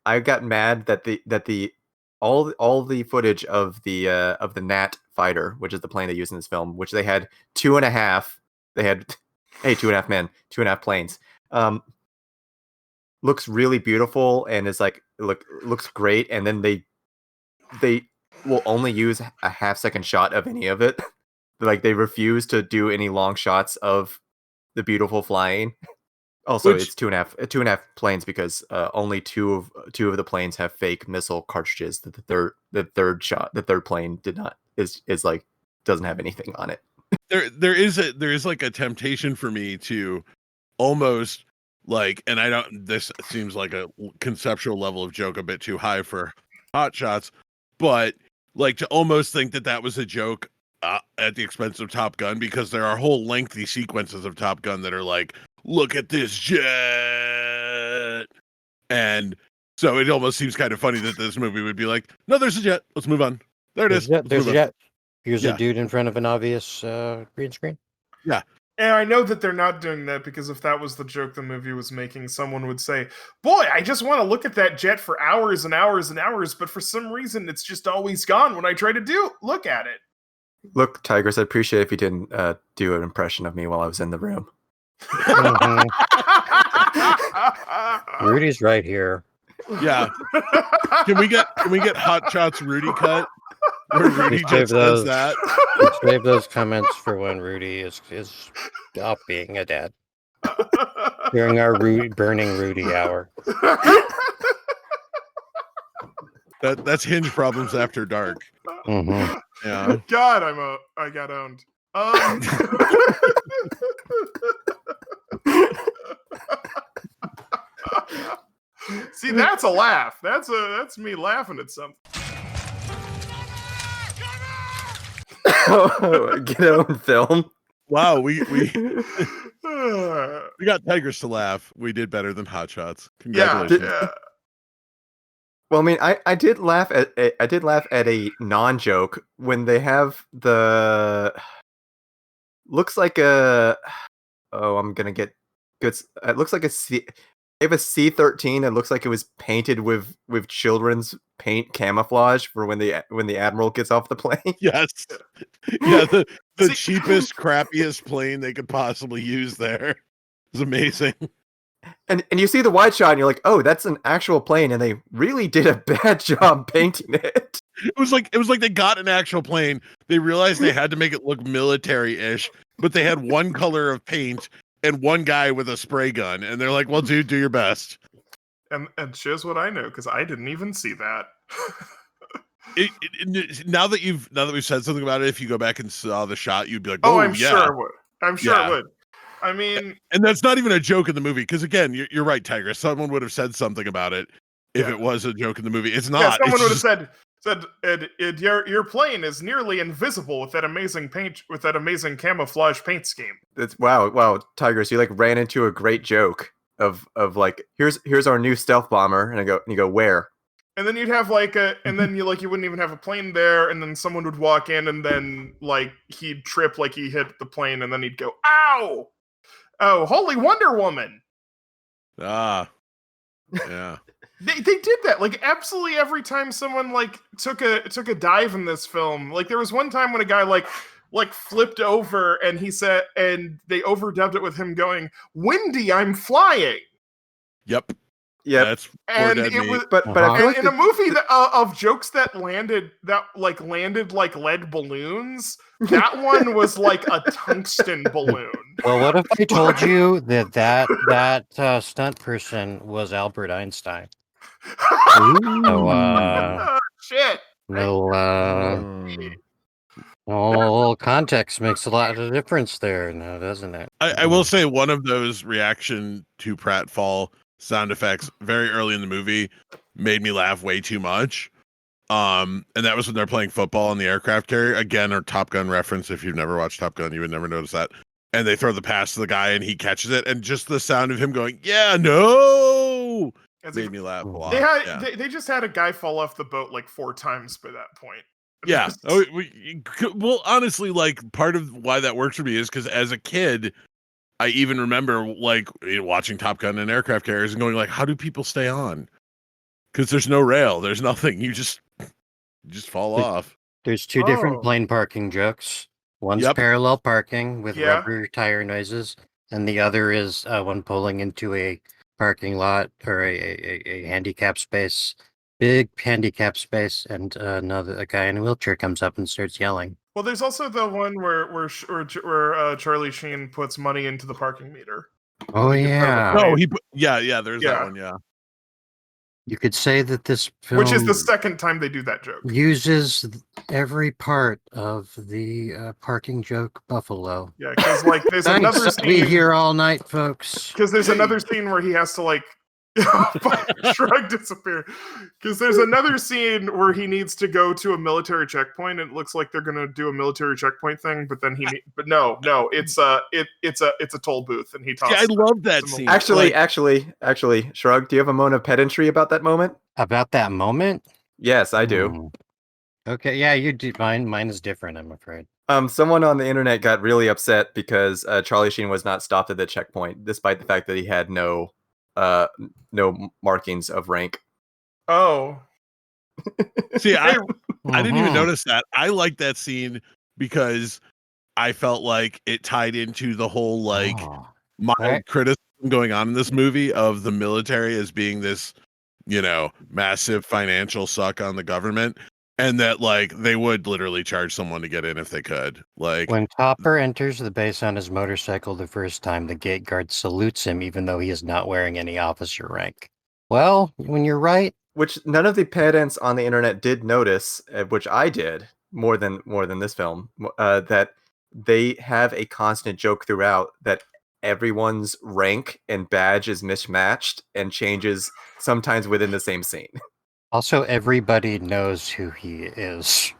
I got mad that all the footage of the Nat fighter, which is the plane they use in this film, which they had 2.5. They had 2.5 men, 2.5 planes. Looks really beautiful and is like looks great, and then they will only use a half-second shot of any of it. Like they refuse to do any long shots of the beautiful flying. Also, it's 2.5 planes because only two of the planes have fake missile cartridges. That the third plane did not is like doesn't have anything on it. There is like a temptation for me to almost like, and I don't. This seems like a conceptual level of joke a bit too high for Hot Shots, but like to almost think that was a joke at the expense of Top Gun, because there are whole lengthy sequences of Top Gun that are like, look at this jet, and so it almost seems kind of funny that this movie would be like, no, there's a jet, let's move on. There it is. There's a jet. Here's a dude in front of an obvious green screen. Yeah. And I know that they're not doing that because if that was the joke the movie was making, someone would say, boy, I just want to look at that jet for hours and hours and hours, but for some reason it's just always gone when I try to look at it. Look, Tigress, I'd appreciate if you didn't do an impression of me while I was in the room. Rudy's right here. Yeah. Can we get Hot Shots Rudy cut? Where Rudy Save just those. says that. Save those comments for when Rudy is off being a dad. During our burning Rudy hour. That's Hinge Problems After Dark. Mm-hmm. Yeah. God, I got owned. See, that's a laugh. That's me laughing at something. Get on film. Wow, we got Tigress to laugh. We did better than Hot Shots. Congratulations. Yeah. Well, I mean, I did laugh at a non-joke when they have the looks like a I'm gonna get good. It looks like they have a C-13. It looks like it was painted with children's paint camouflage for when the admiral gets off the plane. Yes. Yeah, the cheapest, crappiest plane they could possibly use there. It's amazing. And you see the wide shot and you're like, oh, that's an actual plane, and they really did a bad job painting it. It was like they got an actual plane. They realized they had to make it look military-ish, but they had one color of paint and one guy with a spray gun, and they're like, well, dude, do your best. And shows what I know, because I didn't even see that. Now that we've said something about it, if you go back and saw the shot, you'd be like, oh, I'm sure it would. I'm sure it would. I mean, and that's not even a joke in the movie, because again, you're right, Tigress. Someone would have said something about it if it was a joke in the movie. It's not. Yeah, someone would have said, Ed, your plane is nearly invisible with that amazing paint, with that amazing camouflage paint scheme. It's wow, Tigress, you like ran into a great joke of like, here's our new stealth bomber, and you go where? And then you'd have and then you wouldn't even have a plane there, and then someone would walk in, and then he'd trip like he hit the plane, and then he'd go, ow! Oh, holy Wonder Woman! Yeah. They did that absolutely every time someone took a dive in this film. There was one time when a guy flipped over and he said, and they overdubbed it with him going, "Windy, I'm flying." Yep. Yeah, that's and it was, but I feel like in a movie of jokes that landed like lead balloons. That one was like a tungsten balloon. Well, what if I told you that stunt person was Albert Einstein? So, shit. All context makes a lot of difference there, now, doesn't it? I will say one of those reaction to pratfall sound effects very early in the movie made me laugh way too much. And that was when they're playing football on the aircraft carrier. Again, our Top Gun reference. If you've never watched Top Gun, you would never notice that. And they throw the pass to the guy and he catches it. And just the sound of him going, yeah, no, made me laugh a lot. They just had a guy fall off the boat 4 times by that point. Yeah. Well, honestly, part of why that works for me is because as a kid, I even remember watching Top Gun and aircraft carriers and going how do people stay on? Because there's no rail, there's nothing. You just fall off. There's 2 different plane parking jokes. One's parallel parking with rubber tire noises, and the other is one pulling into a parking lot or a handicap space, big handicap space, and a guy in a wheelchair comes up and starts yelling. Well, there's also the one where Charlie Sheen puts money into the parking meter. Oh yeah. No, there's that one. Yeah. You could say that this film, which is the second time they do that joke, uses every part of the parking joke buffalo. Yeah, because there's another scene. Be here all night, folks. Because there's another scene where he has to Shrug disappear. Because there's another scene where he needs to go to a military checkpoint, and it looks like they're gonna do a military checkpoint thing, but then no, it's a toll booth, and he talks. Yeah, I love that scene. Actually, Shrug, do you have a moment of pedantry about that moment? About that moment? Yes, I do. Okay, yeah, you do. Mine is different, I'm afraid. Someone on the internet got really upset because Charlie Sheen was not stopped at the checkpoint, despite the fact that he had no markings of rank. Oh. See, I didn't even Mhm. notice that. I like that scene because I felt like it tied into the whole Oh. mild Right. criticism going on in this movie of the military as being this, massive financial suck on the government, and that they would literally charge someone to get in if they could. When Topper enters the base on his motorcycle the first time, the gate guard salutes him even though he is not wearing any officer rank. Well, when you're right, Which none of the pedants on the internet did notice, which I did more than this film, that they have a constant joke throughout that everyone's rank and badge is mismatched and changes sometimes within the same scene. also everybody knows who he is.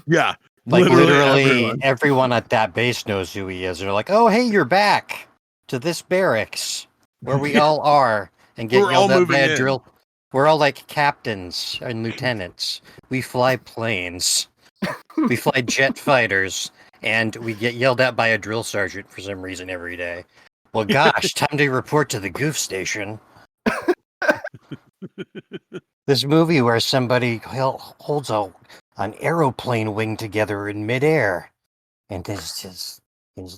Yeah, Like literally everyone. everyone at that base knows who he is. They're like, "Oh, hey, you're back to this barracks where we all are," and get We're all yelled at by moving a in. drill. We're all like captains and lieutenants. We fly planes. We fly jet fighters, and we get yelled at by a drill sergeant for some reason every day. Well, gosh, time to report to the goof station. This movie where somebody holds an aeroplane wing together in midair, and his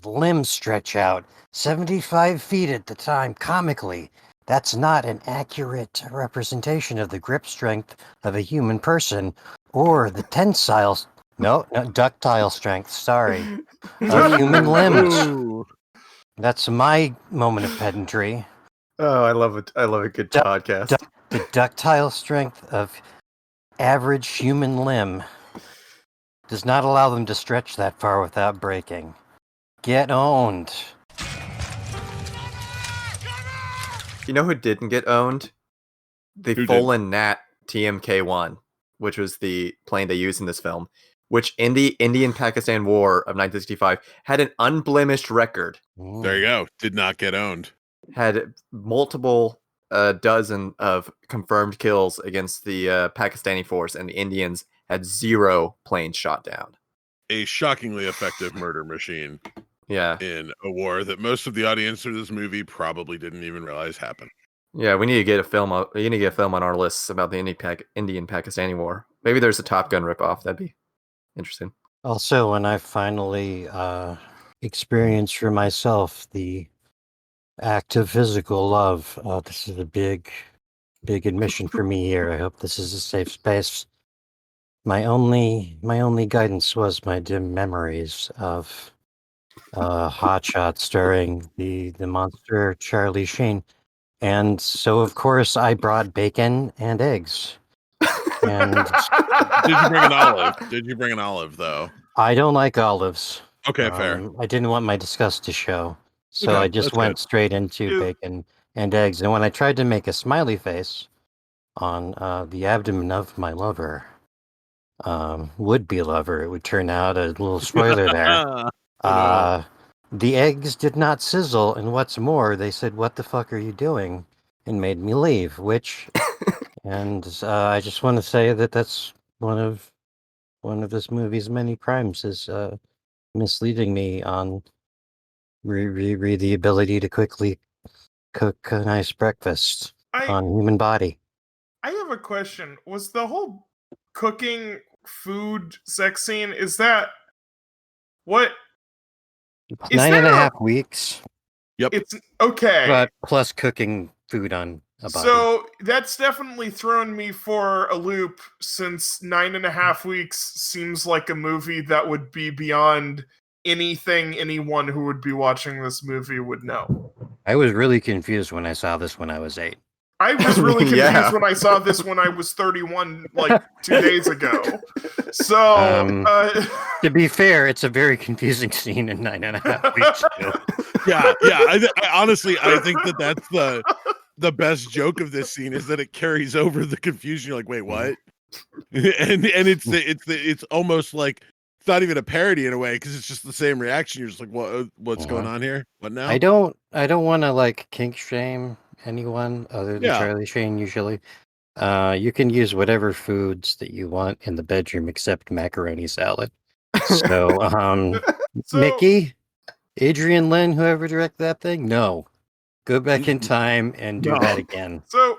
limbs stretch out 75 feet at the time, comically. That's not an accurate representation of the grip strength of a human person, or the tensile, no, ductile strength, sorry, of human limbs. Ooh. That's my moment of pedantry. Oh, I love it. I love a good podcast. The ductile strength of average human limb does not allow them to stretch that far without breaking. Get owned. You know who didn't get owned? The Who did? Folan Nat TMK-1, which was the plane they used in this film, which in the Indian-Pakistan War of 1965 had an unblemished record, There you go. Did not get owned. had multiple dozen of confirmed kills against the Pakistani force, and the Indians had 0 planes shot down. A shockingly effective murder machine Yeah. in a war that most of the audience of this movie probably didn't even realize happened. Yeah, we need to get a film. You need to get a film on our lists about the Indian-Pakistani War. Maybe there's a Top Gun ripoff. That'd be interesting. Also, when I finally experienced for myself the act of physical love, this is a big admission for me here. I hope this is a safe space. My only guidance was my dim memories of Hot Shots starring the monster Charlie Sheen. And so, of course, I brought bacon and eggs. And Did you bring an olive? Did you bring an olive, though? I don't like olives. Okay, fair. I didn't want my disgust to show. So Okay, I just that's went good. straight into Ew. bacon and eggs. And when I tried to make a smiley face on the abdomen of my lover, would-be lover, it would turn out a little spoiler there. No. The eggs did not sizzle, and what's more, they said, "What the fuck are you doing?" and made me leave, and I just want to say that that's one of this movie's many crimes is misleading me on the ability to quickly cook a nice breakfast on human body. I have a question. Was the whole cooking food sex scene, is that what? Is 9.5 weeks, It's okay. but plus cooking food on a body. So that's definitely thrown me for a loop, since 9.5 weeks seems like a movie that would be beyond anything anyone who would be watching this movie would know. I was really confused when I saw this when I was 8. I was really confused Yeah. when I saw this when I was 31, like 2 days ago. So, To be fair, it's a very confusing scene in 9.5 weeks. Too. Yeah. I honestly, I think that's the best joke of this scene is that it carries over the confusion. You're like, wait, what? and it's almost like it's not even a parody in a way because it's just the same reaction. You're just like, what's going on here? What now? I don't want to like kink shame anyone other than Yeah. Charlie Sheen. Usually, you can use whatever foods that you want in the bedroom except macaroni salad. So, So- Mickey, Adrian Lynn, whoever directed that thing, no. Go back in time and do No. that again. So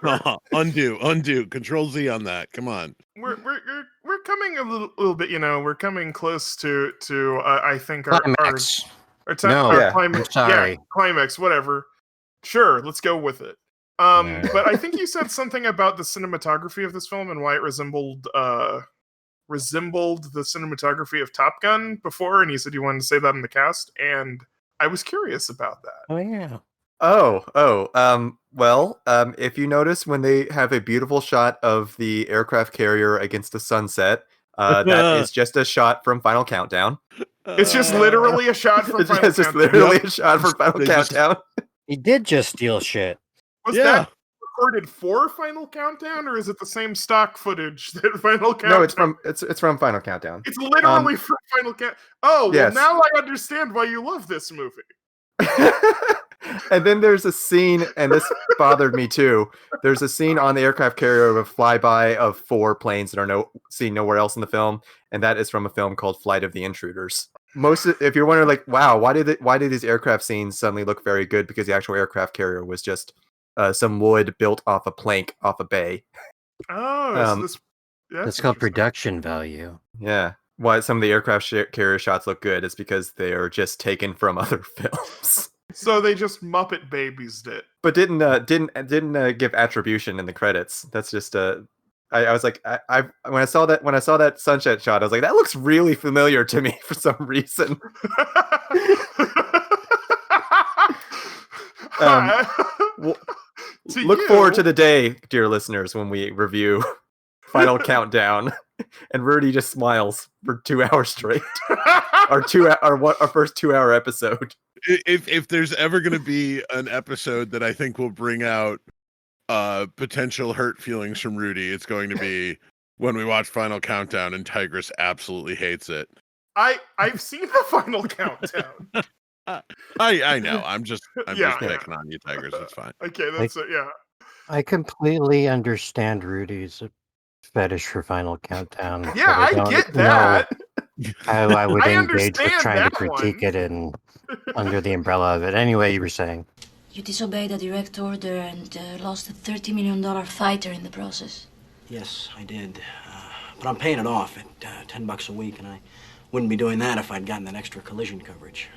Undo. Control Z on that. Come on. we're coming a little bit, we're coming close to I think Climax. our time. No, our Yeah, climax. I'm sorry. Yeah, climax. Whatever. Sure, let's go with it. Yeah. But I think you said something about the cinematography of this film and why it resembled the cinematography of Top Gun before, and you said you wanted to say that in the cast, and I was curious about that. Oh, yeah. Well, if you notice when they have a beautiful shot of the aircraft carrier against the sunset, that is just a shot from Final Countdown. It's just literally a shot from Final It's just Countdown. literally a shot from Final They just- Countdown. He did just steal shit. Was Yeah. that recorded for Final Countdown, or is it the same stock footage that Final Countdown? No, it's from Final Countdown. It's literally from Final Countdown. Oh, yes. well, now I understand why you love this movie. And then there's a scene, and this bothered me too. There's a scene on the aircraft carrier of a flyby of 4 planes that are seen nowhere else in the film, and that is from a film called Flight of the Intruders. If you're wondering, like, wow, why did these aircraft scenes suddenly look very good? Because the actual aircraft carrier was just some wood built off a plank off a bay. Oh, so this That's called interesting. production value. Yeah. Why some of the aircraft carrier shots look good is because they are just taken from other films. So they just Muppet Babies it. But didn't give attribution in the credits. That's just I was like, when I saw that sunset shot, I was like, that looks really familiar to me for some reason. Look forward to the day, dear listeners, when we review Final Countdown, and Rudy just smiles for 2 hours straight. Our first 2-hour episode. If there's ever going to be an episode that I think will bring out potential hurt feelings from Rudy, it's going to be when we watch Final Countdown and Tigress absolutely hates it. I've seen the Final Countdown. I know. I'm just Yeah. picking on you, Tigress. It's fine. Okay, that's it. Yeah. I completely understand Rudy's fetish for Final Countdown. Yeah, but I don't get know that. how I would I engage with understand trying to that critique one. it and under the umbrella of it. Anyway, you were saying. You disobeyed a direct order and lost a $30 million fighter in the process. Yes, I did. But I'm paying it off at $10 a week, and I wouldn't be doing that if I'd gotten that extra collision coverage.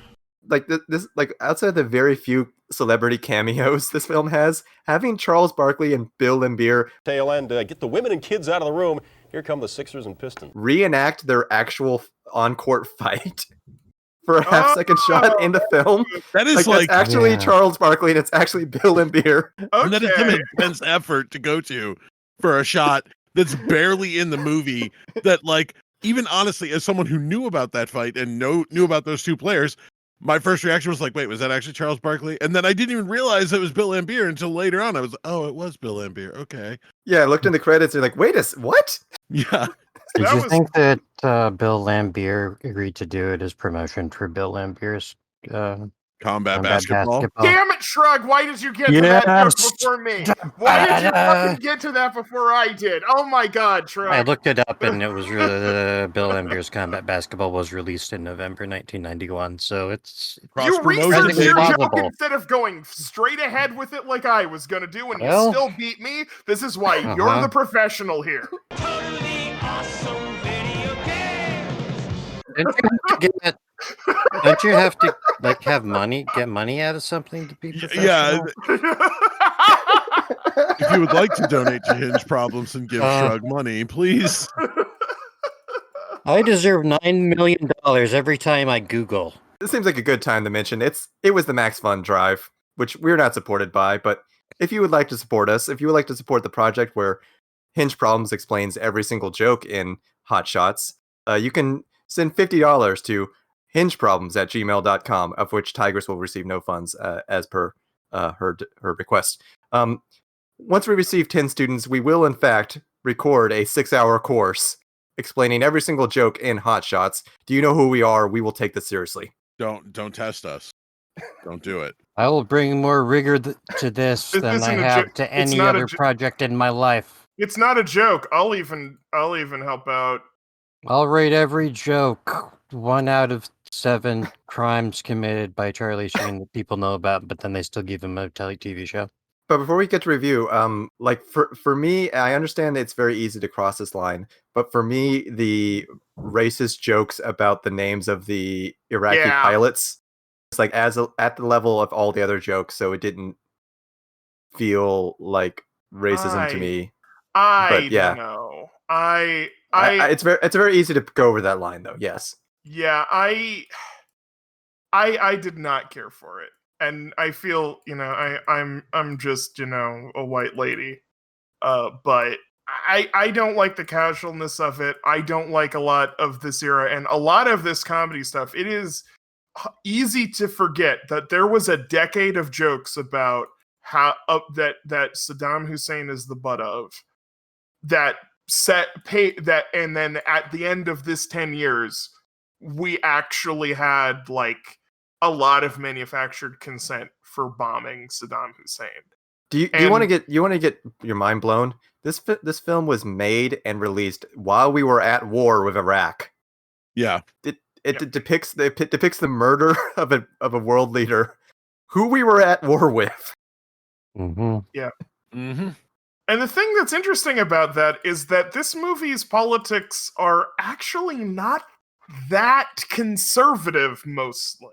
Like this, like outside the very few celebrity cameos this film has, having Charles Barkley and Bill Lambier tail end, get the women and kids out of the room. Here come the Sixers and Pistons. reenact their actual on-court fight for a half-second shot in the film. That is Like, that's actually Yeah. Charles Barkley and it's actually Bill Lambier. And that is some Okay. intense effort to go to for a shot that's barely in the movie. That, like, even honestly, as someone who knew about that fight and knew about those two players, my first reaction was like, wait, was that actually Charles Barkley? And then I didn't even realize it was Bill Lambier until later on. I was, oh, it was Bill Lambier. Okay. Yeah, I looked in the credits and like, wait what? Yeah. Did That you was- think that Bill Lambier agreed to do it as promotion for Bill Lambier's Combat combat basketball. Damn it, Shrug! Why did you get to that Yes. joke before me? Why did you fucking get to that before I did? Oh my god, Shrug! I looked it up, and it was really Bill Lambier's combat basketball was released in November 1991. So it's You Cross researched promotion. your joke Plausible. instead of going straight ahead with it like I was gonna do, and Well- you still beat me. This is why you're Uh-huh. the professional here. don't you have to like get money out of something to be professional? Yeah. If you would like to donate to Hinge Problems and give Shrug money, please. I deserve $9 million every time I Google. This seems like a good time to mention it was the Max Fun Drive, which we're not supported by, but if you would like to support us, if you would like to support the project where Hinge Problems explains every single joke in Hot Shots, you can send $50 to hingeproblems@gmail.com, of which Tigress will receive no funds as per her request. Once we receive 10 students, we will in fact record a 6-hour course explaining every single joke in Hot Shots. Do you know who we are? We will take this seriously. Don't test us. Don't do it. I will bring more rigor to this This than I isn't a have jo- to it's any not a other jo- project in my life. It's not a joke. I'll even help out. I'll rate every joke 1 out of 7 crimes committed by Charlie Sheen that people know about, but then they still give him a TV show. But before we get to review, like for me, I understand it's very easy to cross this line, but for me, the racist jokes about the names of the Iraqi pilots, it's like at the level of all the other jokes, so it didn't feel like racism to me. I don't know. It's very easy to go over that line, though. Yes. Yeah, I did not care for it. And I feel, I'm just, a white lady. But I don't like the casualness of it. I don't like a lot of this era and a lot of this comedy stuff. It is easy to forget that there was a decade of jokes about how that Saddam Hussein is the butt of and then at the end of this 10 years, we actually had like a lot of manufactured consent for bombing Saddam Hussein. Do you want to get your mind blown? This film was made and released while we were at war with Iraq. Yeah. It depicts the murder of a world leader who we were at war with. Mm-hmm. Yeah. Mm-hmm. And the thing that's interesting about that is that this movie's politics are actually not that conservative mostly.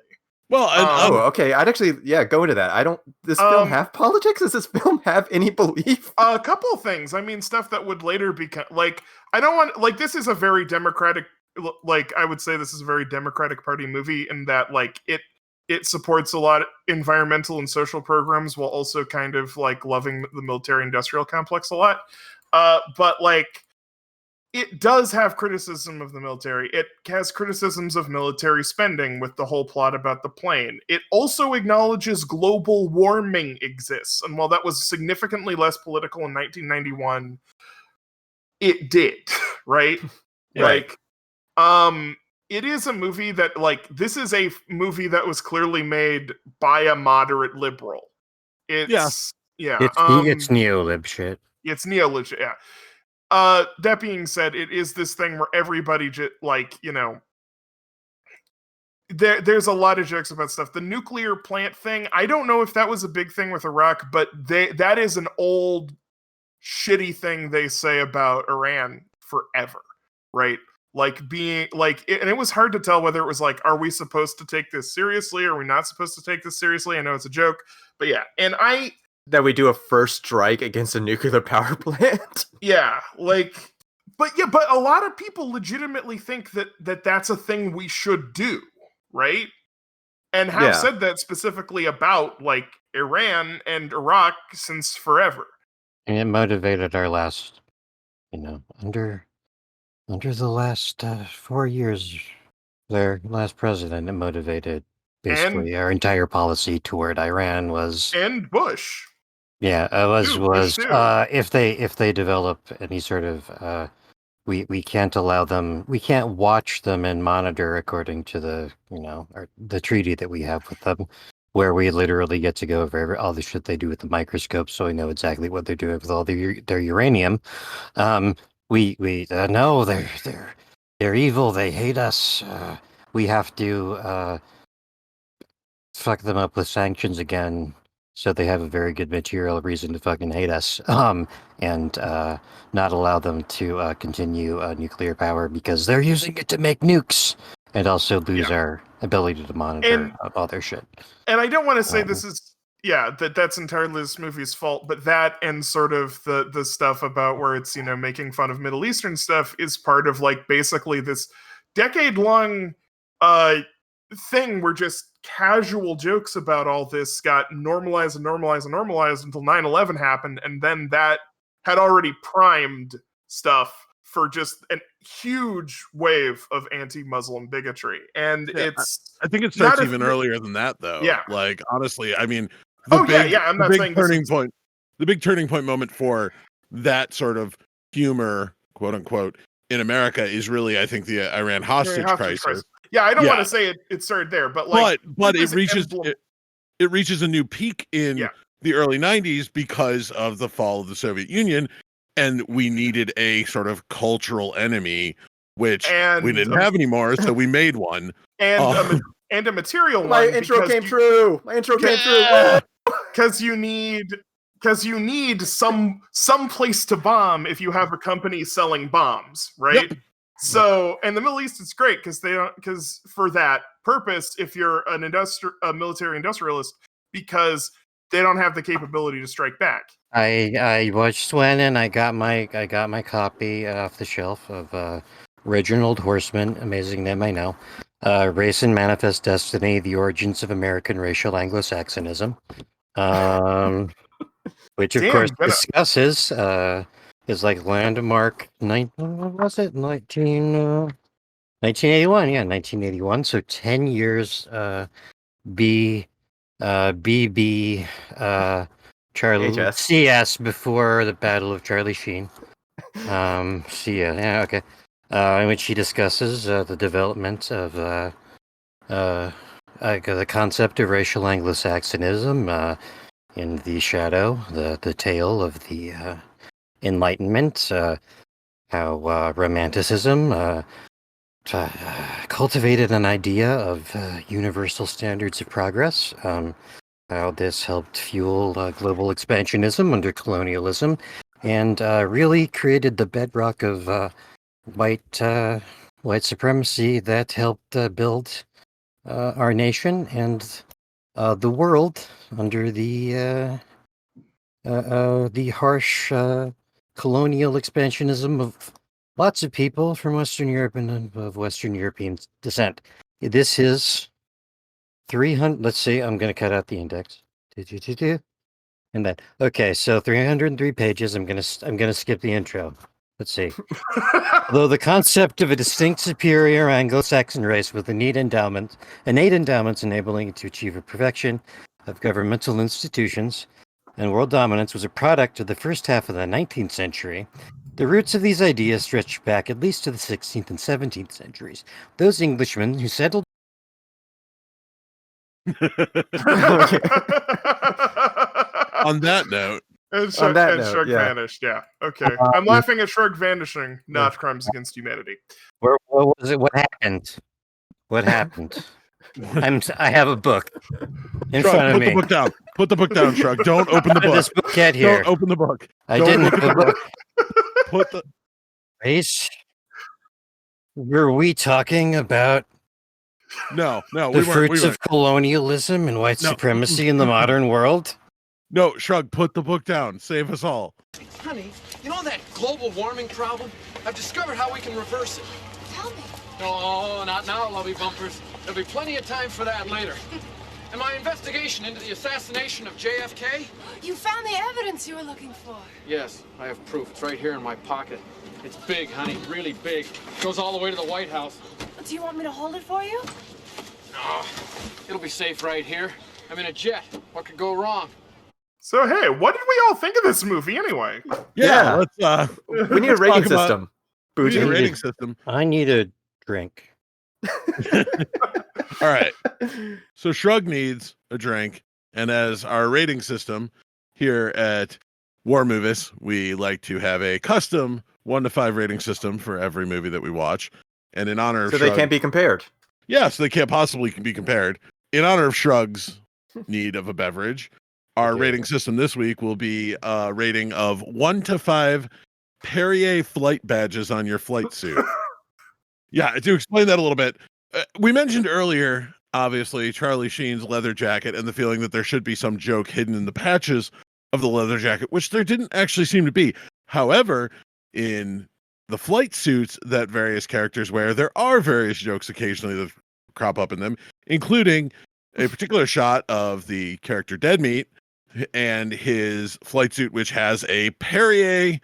Well, okay. I'd actually, go into that. Does film have politics? Does this film have any belief? A couple of things. I mean, stuff that would later become, this is a very democratic, I would say this is a very Democratic Party movie in that, it supports a lot of environmental and social programs while also kind of, loving the military-industrial complex a lot. But, it does have criticism of the military. It has criticisms of military spending with the whole plot about the plane. It also acknowledges global warming exists. And while that was significantly less political in 1991, it did, right? Right. It is a movie that, this is a movie that was clearly made by a moderate liberal. It's neo-lib shit. It's neo-lib shit, yeah. That being said, it is this thing where everybody there's a lot of jokes about stuff. The nuclear plant thing, I don't know if that was a big thing with Iraq, but that is an old shitty thing they say about Iran forever, right? And it was hard to tell whether it was are we supposed to take this seriously? Or are we not supposed to take this seriously? I know it's a joke, but yeah. And that we do a first strike against a nuclear power plant. Yeah, but a lot of people legitimately think that that's a thing we should do, right? And have said that specifically about Iran and Iraq since forever. And it motivated our last, under the last 4 years, their last president, it motivated basically our entire policy toward Iran and Bush. Yeah, if they develop any sort of we can't allow them, we can't watch them and monitor according to the treaty that we have with them, where we literally get to go over all the shit they do with the microscope, so we know exactly what they're doing with all their uranium. We no, they're evil. They hate us. We have to fuck them up with sanctions again, so they have a very good material reason to fucking hate us, and not allow them to continue nuclear power because they're using it to make nukes, and also lose our ability to monitor all their shit. And I don't want to say this is that's entirely this movie's fault, but that and sort of the stuff about where it's making fun of Middle Eastern stuff is part of basically this decade-long thing where just casual jokes about all this got normalized until 9/11 happened, and then that had already primed stuff for just a huge wave of anti-Muslim bigotry. And I think it starts even earlier than that, though. Yeah. Honestly, I mean, I'm not saying the big turning point moment for that sort of humor, quote unquote, in America is really, I think, the Iran hostage crisis. Yeah, I don't want to say it started there, but it reaches a new peak in the early 90s because of the fall of the Soviet Union, and we needed a sort of cultural enemy which And we didn't have anymore, so we made one. and a material My one. intro because came you- true. My intro came true. Yeah. Because you need some place to bomb if you have a company selling bombs, right? Yep. So in the Middle East, it's great because for that purpose, if you're a military industrialist, because they don't have the capability to strike back. I just went and I got my copy off the shelf of Reginald Horseman, amazing name I know. Race and Manifest Destiny: The Origins of American Racial Anglo-Saxonism. Which of Damn, course get it. discusses is like landmark what was it 1981, yeah, 1981, so 10 years BB Charlie HS. CS before the Battle of Charlie Sheen. Yeah, okay. In which he discusses the development of the concept of racial Anglo-Saxonism in the shadow, the tale of the Enlightenment, how Romanticism cultivated an idea of universal standards of progress, how this helped fuel global expansionism under colonialism, and really created the bedrock of white supremacy that helped build our nation and the world under the harsh colonial expansionism of lots of people from Western Europe and of Western European descent. This is 300. Let's see. I'm going to cut out the index. And then okay, so 303 pages. I'm gonna skip the intro. Let's see. Though the concept of a distinct superior Anglo-Saxon race with innate endowments enabling it to achieve a perfection of governmental institutions and world dominance was a product of the first half of the 19th century, the roots of these ideas stretch back at least to the 16th and 17th centuries. Those Englishmen who settled On that note, And On that and note, Shrug yeah. vanished. Yeah. Okay. I'm laughing at Shrug vanishing, not crimes against humanity. what was it? What happened? What happened? I have a book in Shrug, front of put me. the book down. Put the book down, Shrug. Don't open the How did book. this book get here? Don't open the book. I Don't didn't look have at a the book. Put the Race? Were we talking about no, the we weren't. fruits of colonialism and white No. supremacy in the modern world? No, Shrug, put the book down. Save us all. Honey, you know that global warming problem? I've discovered how we can reverse it. Tell me. No, not now, lovey bumpers. There'll be plenty of time for that later. In my investigation into the assassination of JFK? You found the evidence you were looking for. Yes, I have proof. It's right here in my pocket. It's big, honey, really big. Goes all the way to the White House. Do you want me to hold it for you? No, it'll be safe right here. I'm in a jet. What could go wrong? So hey, what did we all think of this movie anyway? Yeah, let's We need a let's rating talk about- system. we need a Bougie. rating system. I need a drink. All right. So Shrug needs a drink, and as our rating system here at War Movies, we like to have a custom 1 to 5 rating system for every movie that we watch. And in honor of So Shrug, they can't be compared. yeah, so they can't possibly be compared. In honor of Shrug's need of a beverage, our Okay. rating system this week will be a rating of 1 to 5 Perrier flight badges on your flight suit. Yeah, to explain that a little bit, we mentioned earlier, obviously, Charlie Sheen's leather jacket and the feeling that there should be some joke hidden in the patches of the leather jacket, which there didn't actually seem to be. However, in the flight suits that various characters wear, there are various jokes occasionally that crop up in them, including a particular shot of the character Deadmeat and his flight suit, which has a Perrier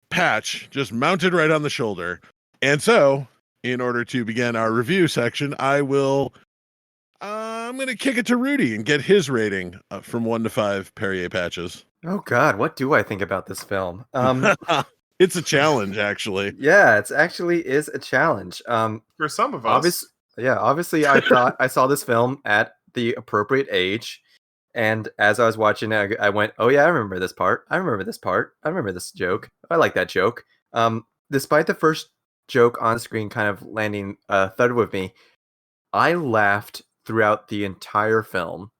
patch just mounted right on the shoulder. And so, in order to begin our review section, I'm going to kick it to Rudy and get his rating from 1 to 5 Perrier patches. Oh God, what do I think about this film? It's a challenge, actually. Yeah, it's actually is a challenge. For some of us. Obviously, I thought I saw this film at the appropriate age, and as I was watching it, I went, "Oh yeah, I remember this part. I remember this part. I remember this joke. I like that joke." Despite the first joke on screen kind of landing thud with me, I laughed throughout the entire film.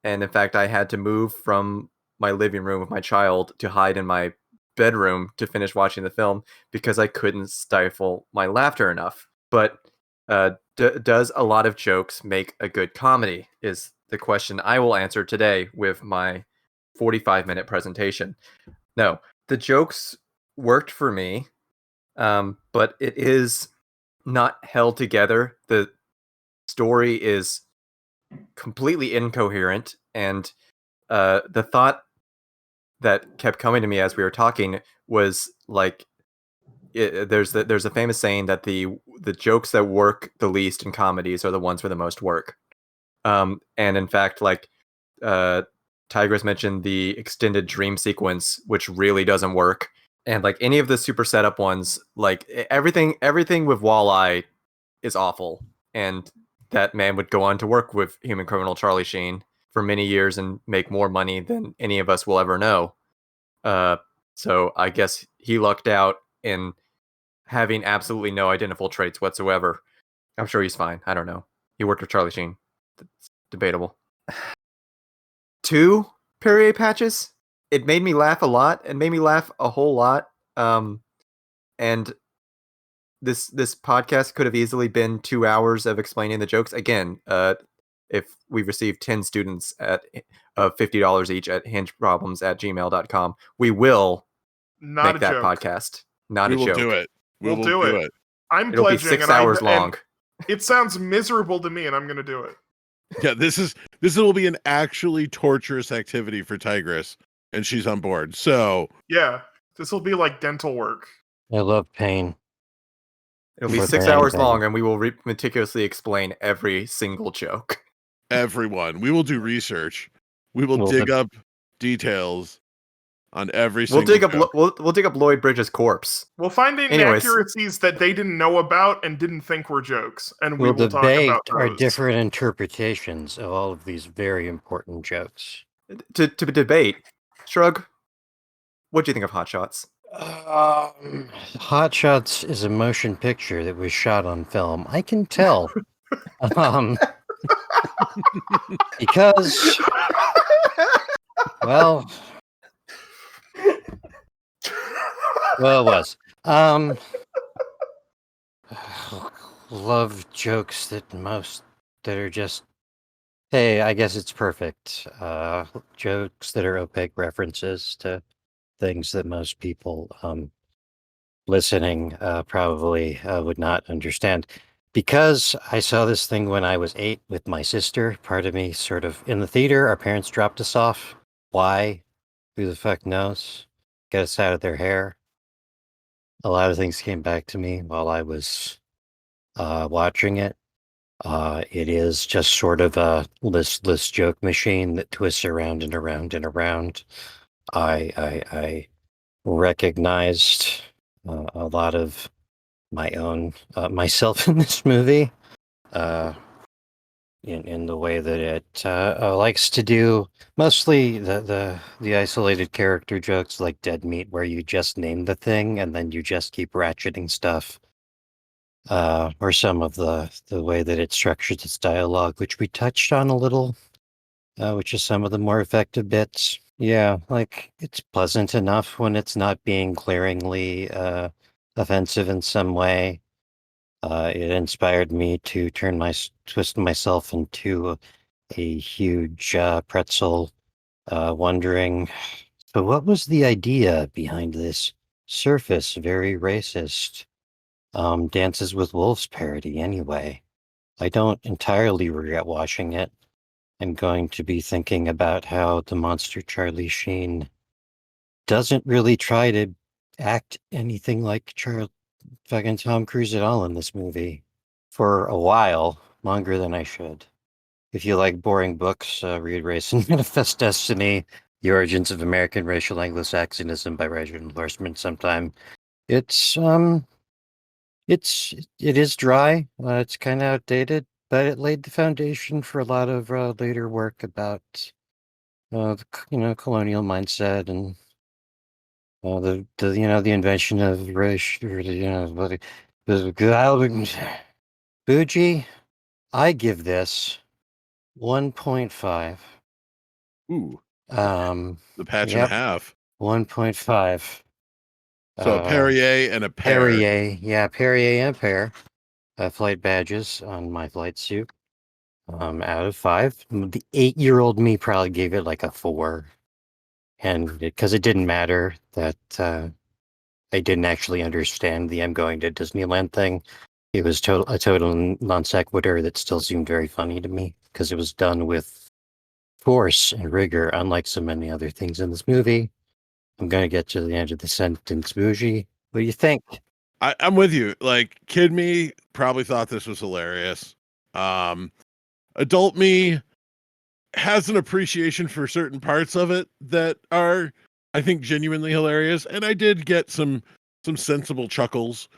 And in fact, I had to move from my living room with my child to hide in my bedroom to finish watching the film because I couldn't stifle my laughter enough. But does a lot of jokes make a good comedy? Is the question I will answer today with my 45-minute presentation. No, the jokes worked for me, but it is not held together. The story is completely incoherent, and the thought that kept coming to me as we were talking was like, there's a famous saying that the jokes that work the least in comedies are the ones with the most work. And in fact, like Tigress mentioned the extended dream sequence, which really doesn't work. And like any of the super setup ones, like everything with Walleye is awful. And that man would go on to work with human criminal Charlie Sheen for many years and make more money than any of us will ever know. So I guess he lucked out in having absolutely no identifiable traits whatsoever. I'm sure he's fine. I don't know. He worked with Charlie Sheen. It's debatable. 2 Perrier patches. It made me laugh a lot. It made me laugh a whole lot. And this podcast could have easily been 2 hours of explaining the jokes. Again, if we receive 10 students at $50 each at hingeproblems@gmail.com, we will make that podcast. Not a joke. We will do it. We'll do it. I'm It'll pledging. be 6 hours long. It sounds miserable to me, and I'm going to do it. Yeah, this will be an actually torturous activity for Tigress, and she's on board. So yeah, this will be like dental work. I love pain. It'll be 6 hours long, and we will meticulously explain every single joke. Everyone, we will do research. We will dig up details on every single joke. We'll dig up Lloyd Bridges' corpse. We'll find inaccuracies that they didn't know about and didn't think were jokes, and we will talk about those. Our different interpretations of all of these very important jokes. To debate, Shrug, what do you think of Hot Shots? Hot Shots is a motion picture that was shot on film. I can tell. Because, well, it was. Love jokes that are just, hey, I guess it's perfect. Jokes that are opaque references to things that most people listening probably would not understand. Because I saw this thing when I was 8 with my sister, part of me sort of in the theater, our parents dropped us off. Why? Who the fuck knows? Get us out of their hair. A lot of things came back to me while I was watching it. It is just sort of a listless joke machine that twists around and around and around. I recognized a lot of my own myself in this movie, in the way that it likes to do mostly the isolated character jokes like Dead Meat, where you just name the thing and then you just keep ratcheting stuff, or some of the way that it structures its dialogue, which we touched on a little, which is some of the more effective bits. Yeah, like it's pleasant enough when it's not being glaringly offensive in some way. It inspired me to twist myself into a huge pretzel, wondering, so what was the idea behind this surface, very racist Dances with Wolves parody anyway? I don't entirely regret watching it. I'm going to be thinking about how the monster Charlie Sheen doesn't really try to act anything like fucking Tom Cruise at all in this movie for a while, longer than I should. If you like boring books, read Race and Manifest Destiny, The Origins of American Racial Anglo-Saxonism by Reginald Horstman sometime. It is dry. It's kind of outdated, but it laid the foundation for a lot of later work about the colonial mindset and the invention of race, Fuji, I give this 1.5. Ooh, the patch and a Yep, half. 1.5. So a Perrier and a pear. Perrier, yeah, Perrier and pear. Flight badges on my flight suit. Out of 5. The 8-year-old me probably gave it like a 4. And because it didn't matter that I didn't actually understand the I'm going to Disneyland thing. It was a total non sequitur that still seemed very funny to me because it was done with force and rigor, unlike so many other things in this movie. I'm going to get to the end of the sentence, Bougie. What do you think? I'm with you. Like, kid me probably thought this was hilarious. Adult me has an appreciation for certain parts of it that are, I think, genuinely hilarious, and I did get some sensible chuckles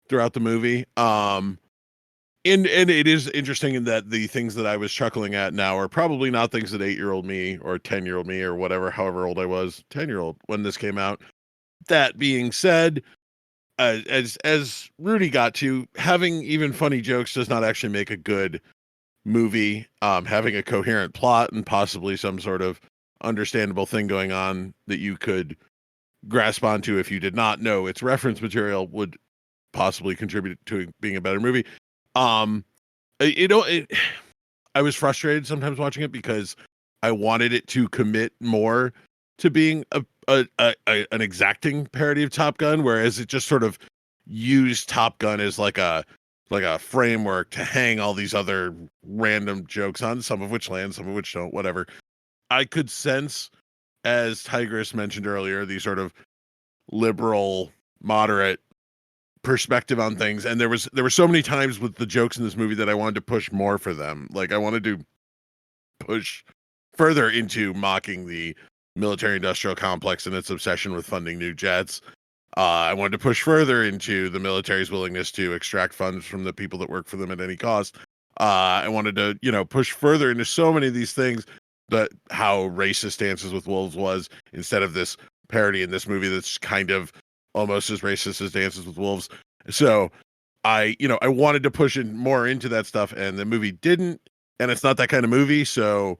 throughout the movie. And it is interesting in that the things that I was chuckling at now are probably not things that 8-year-old me or 10-year-old me or whatever, however old I was, 10-year-old when this came out. That being said, as Rudy got to, having even funny jokes does not actually make a good movie. Having a coherent plot and possibly some sort of understandable thing going on that you could grasp onto if you did not know its reference material would possibly contribute to it being a better movie. I was frustrated sometimes watching it because I wanted it to commit more to being an exacting parody of Top Gun, whereas it just sort of used Top Gun as like a framework to hang all these other random jokes on, some of which land, some of which don't, whatever. I could sense, as Tigress mentioned earlier, the sort of liberal, moderate perspective on things, and there were so many times with the jokes in this movie that I wanted to push more for them. Like, I wanted to push further into mocking the military-industrial complex and its obsession with funding new jets. I wanted to push further into the military's willingness to extract funds from the people that work for them at any cost. I wanted to, push further into so many of these things, but how racist Dances with Wolves was, instead of this parody in this movie that's kind of almost as racist as Dances with Wolves. So I wanted to push in more into that stuff, and the movie didn't, and it's not that kind of movie, so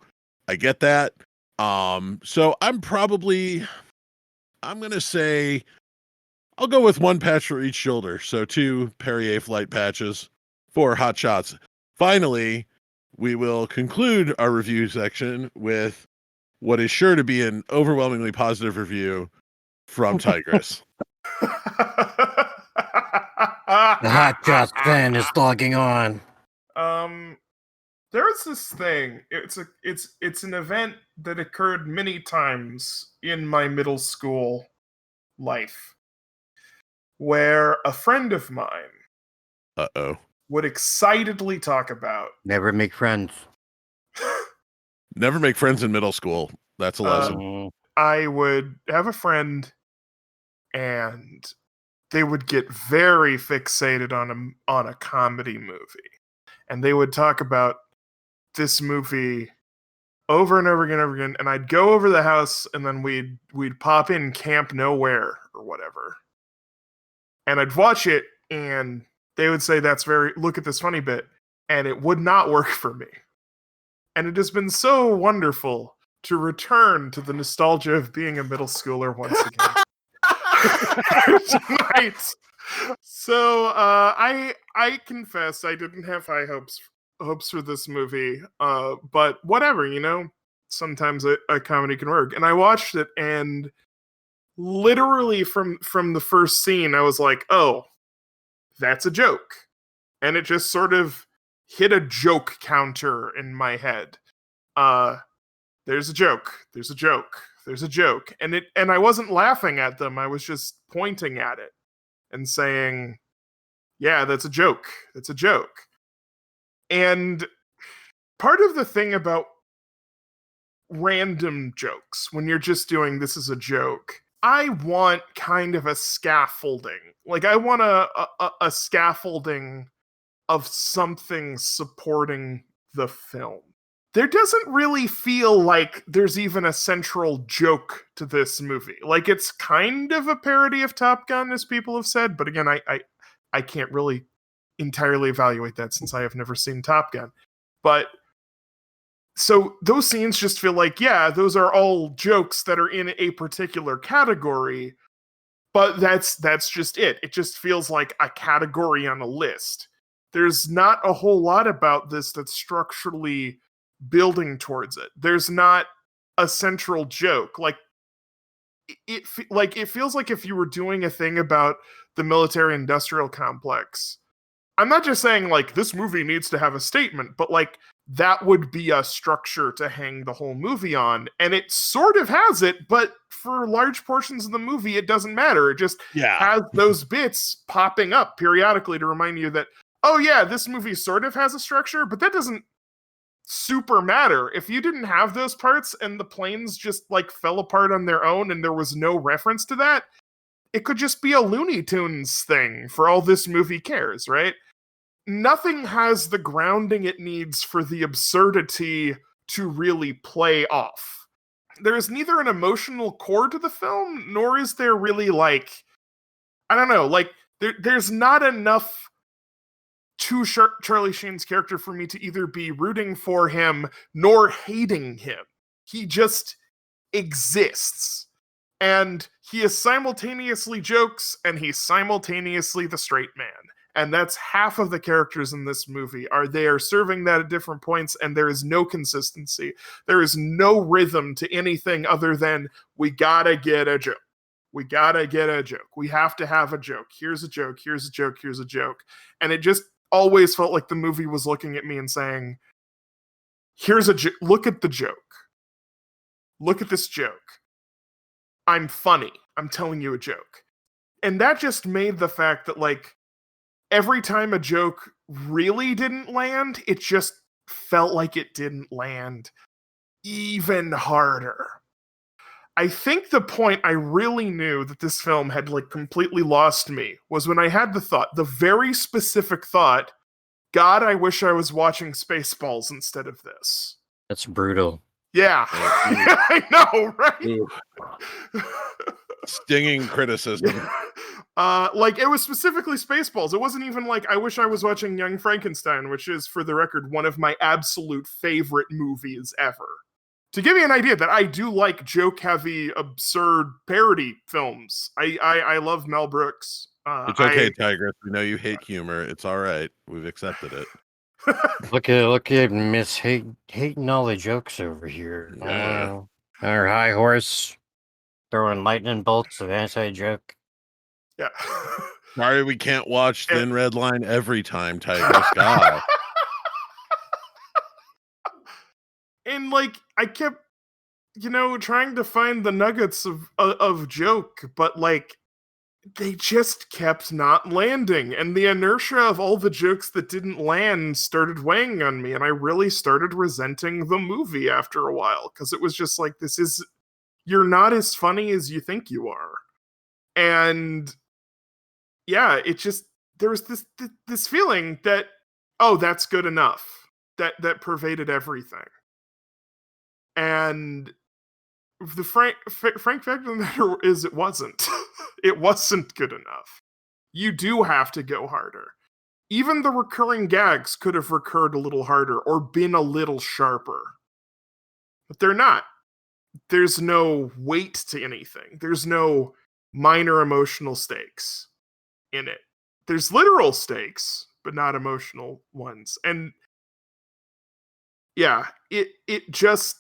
I get that. So I'm gonna say I'll go with 1 patch for each shoulder. So 2 Perrier flight patches, 4 Hot Shots. Finally, we will conclude our review section with what is sure to be an overwhelmingly positive review from Tigress. The Hot Shots fan is logging on. There's this thing. It's an event that occurred many times in my middle school life, where a friend of mine would excitedly talk about Never make friends. Never make friends in middle school. That's a lesson. I would have a friend, and they would get very fixated on a comedy movie, and they would talk about this movie over and over again, and I'd go over the house, and then we'd pop in Camp Nowhere or whatever, and I'd watch it, and they would say, look at this funny bit, and it would not work for me. And it has been so wonderful to return to the nostalgia of being a middle schooler once again tonight. So I confess I didn't have high hopes for this movie, but whatever, sometimes a comedy can work. And I watched it, and literally from the first scene, I was like, oh, that's a joke. And it just sort of hit a joke counter in my head. There's a joke. There's a joke. There's a joke. And I wasn't laughing at them. I was just pointing at it and saying, yeah, that's a joke. That's a joke. And part of the thing about random jokes, when you're just doing this is a joke, I want kind of a scaffolding. Like, I want a scaffolding of something supporting the film. There doesn't really feel like there's even a central joke to this movie. Like, it's kind of a parody of Top Gun, as people have said, but again, I can't really entirely evaluate that since I have never seen Top Gun. But so those scenes just feel like, yeah, those are all jokes that are in a particular category, but that's just it. It just feels like a category on a list. There's not a whole lot about this that's structurally building towards it. There's not a central joke. Like it feels like if you were doing a thing about the military industrial complex. I'm not just saying like this movie needs to have a statement, but like that would be a structure to hang the whole movie on. And it sort of has it, but for large portions of the movie, it doesn't matter. It just has those bits popping up periodically to remind you that, oh yeah, this movie sort of has a structure, but that doesn't super matter. If you didn't have those parts and the planes just like fell apart on their own and there was no reference to that, it could just be a Looney Tunes thing for all this movie cares, right? Nothing has the grounding it needs for the absurdity to really play off. There is neither an emotional core to the film, nor is there really like, I don't know, like there's not enough to Charlie Sheen's character for me to either be rooting for him nor hating him. He just exists. And he is simultaneously jokes and he's simultaneously the straight man. And that's half of the characters in this movie. They are serving that at different points, and there is no consistency. There is no rhythm to anything other than we gotta get a joke. We gotta get a joke. We have to have a joke. Here's a joke. Here's a joke. Here's a joke. And it just always felt like the movie was looking at me and saying, "Here's a joke. Look at the joke. Look at this joke. I'm funny. I'm telling you a joke." And that just made the fact that like every time a joke really didn't land, it just felt like it didn't land even harder. I think the point I really knew that this film had like completely lost me was when I had the very specific thought, God, I wish I was watching Spaceballs instead of this. That's brutal. Yeah, I know, right? Stinging criticism. Like, it was specifically Spaceballs. It wasn't even like, I wish I was watching Young Frankenstein, which is, for the record, one of my absolute favorite movies ever. To give you an idea that I do like joke-heavy, absurd parody films. I love Mel Brooks. It's okay, Tigress. We know you hate humor. It's all right. We've accepted it. Look at Miss hating all the jokes over here. Yeah. Our high horse throwing lightning bolts of anti-joke. Yeah. Sorry, we can't watch Thin Red Line every time, Tigress. God. And like, I kept, trying to find the nuggets of joke, but like, they just kept not landing, and the inertia of all the jokes that didn't land started weighing on me, and I really started resenting the movie after a while, because it was just like, you're not as funny as you think you are. And yeah, there was this feeling that, oh, that's good enough, that pervaded everything. And the frank fact of the matter is it wasn't. It wasn't good enough. You do have to go harder. Even the recurring gags could have recurred a little harder or been a little sharper. But they're not. There's no weight to anything. There's no minor emotional stakes in it. There's literal stakes, but not emotional ones. And yeah, it just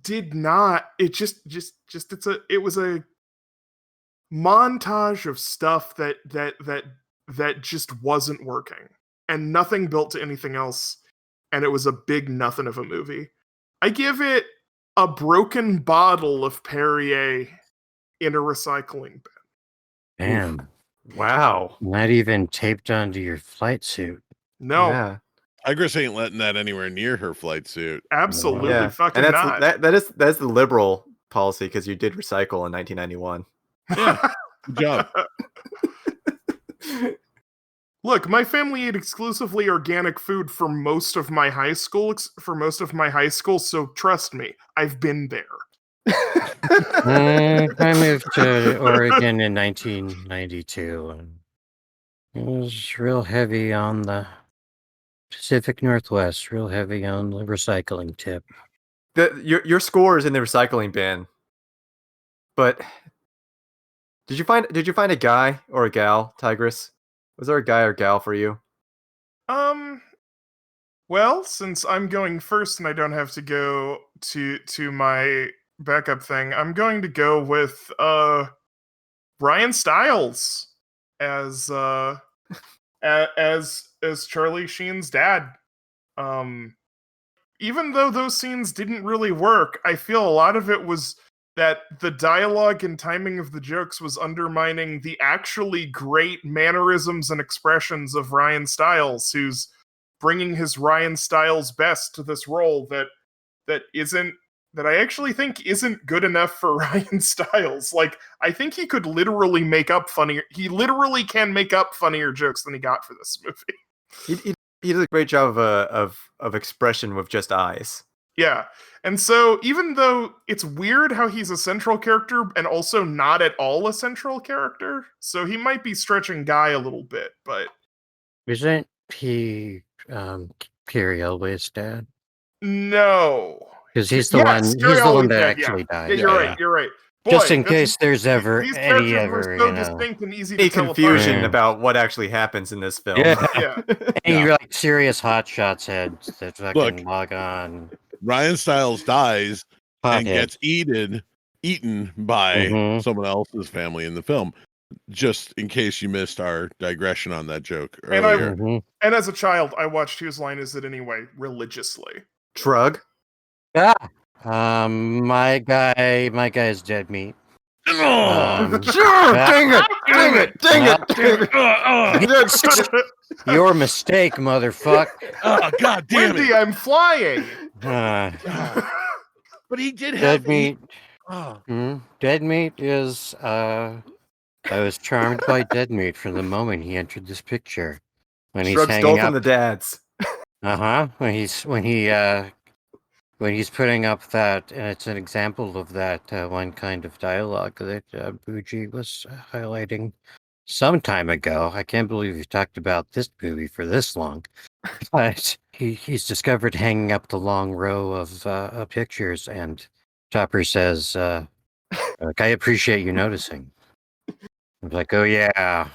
did not, it was a montage of stuff that just wasn't working, and nothing built to anything else, and it was a big nothing of a movie. I give it a broken bottle of Perrier in a recycling bin. Damn. Wow. Not even taped onto your flight suit. No. Yeah. Tigress ain't letting that anywhere near her flight suit. Absolutely fucking and not. That's the liberal policy, because you did recycle in 1991. Yeah. Good job. Look, my family ate exclusively organic food for most of my high school, so trust me, I've been there. I moved to Oregon in 1992. And It was real heavy on the Pacific Northwest, real heavy on the recycling tip. Your score is in the recycling bin. But did you find a guy or a gal, Tigress? Was there a guy or gal for you? Well, since I'm going first and I don't have to go to my backup thing, I'm going to go with Ryan Stiles as as Charlie Sheen's dad. Even though those scenes didn't really work, I feel a lot of it was that the dialogue and timing of the jokes was undermining the actually great mannerisms and expressions of Ryan Stiles, who's bringing his Ryan Stiles best to this role that I actually think isn't good enough for Ryan Stiles. Like, I think he could literally make up funnier. He literally can make up funnier jokes than he got for this movie. He does a great job of expression with just eyes. Yeah. And so even though it's weird how he's a central character and also not at all a central character, so he might be stretching Guy a little bit, but Isn't he Carrie Elway's dad? no. Because he's the one. He's the one that actually died. Yeah, you're right. You're right. Boy, Just in case there's ever these any characters ever were so you know, distinct and easy to tell confusion apart. about what actually happens in this film. Yeah. any like serious Hot Shots heads that fucking log on. Ryan Stiles dies and Hothead. gets eaten by someone else's family in the film. Just in case you missed our digression on that joke earlier. And as a child, I watched Whose Line Is It Anyway religiously. Shrug. Yeah. My guy's dead meat. Sure, dang it. Your mistake, motherfucker. Oh, god damn Wendy, it. I'm flying. But he did Dead have meat. Oh. Dead meat is I was charmed by Dead Meat from the moment he entered this picture. When he's Shrug hanging stole up from the dads. When he's putting up that, and it's an example of that one kind of dialogue that Bougie was highlighting some time ago. I can't believe you talked about this movie for this long. But he's discovered hanging up the long row of pictures, and Topper says, I appreciate you noticing. I'm like, oh yeah.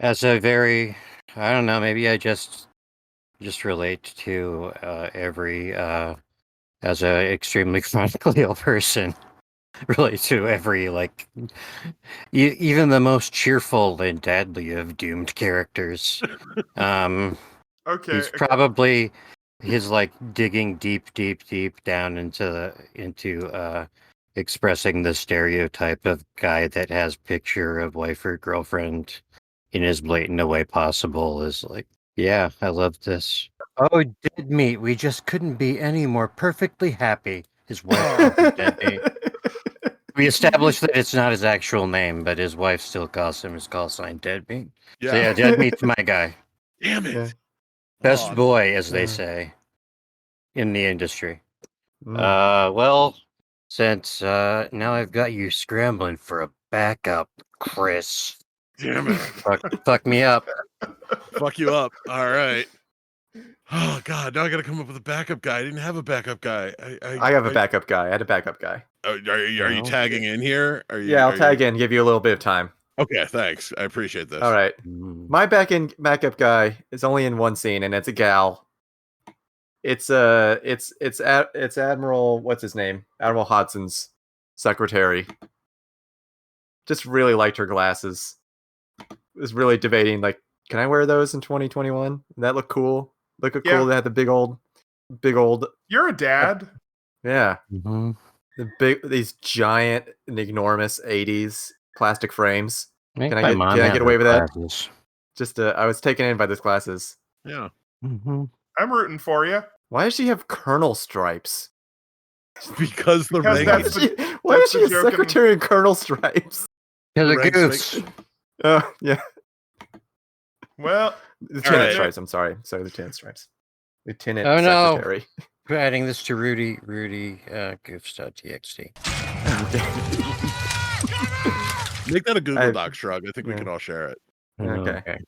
As a very, I don't know, maybe I just relate to every as a extremely chronically ill person, relate to every like even the most cheerful and deadly of doomed characters. Okay. He's probably his like digging deep down into expressing the stereotype of guy that has picture of wife or girlfriend in as blatant a way possible is like, yeah, I love this. Oh, Dead Meat, we just couldn't be any more perfectly happy. His wife called him Dead Meat. We established that it's not his actual name, but his wife still calls him his call sign Dead Meat. Yeah. So yeah, Dead Meat's my guy. Damn it. Best boy, as they say in the industry. Well, since now I've got you scrambling for a backup, Chris. Damn it. Fuck me up. Fuck you up. All right. Oh god, now I gotta come up with a backup guy. I didn't have a backup guy. I have a backup guy. I had a backup guy. Are you tagging in here? Yeah, I'll tag in, give you a little bit of time. Okay, thanks. I appreciate this. All right. My backup guy is only in one scene, and it's a gal. It's Admiral, what's his name? Admiral Hodson's secretary. Just really liked her glasses. Was really debating, like, can I wear those in 2021? That look cool. Look cool. They had the big old. You're a dad. Yeah. These giant and enormous 80s plastic frames. Can I get away with that? Just I was taken in by those glasses. Yeah. I'm rooting for you. Why does she have colonel stripes? Because the why is she a secretary in colonel stripes? Because of goose. Oh, yeah. Well, Lieutenant Stripes. I'm sorry. Lieutenant Stripes. Lieutenant Secretary. We're adding this to Rudy goofs.txt. Make that a Google Doc, Shrug. I think we can all share it. Okay.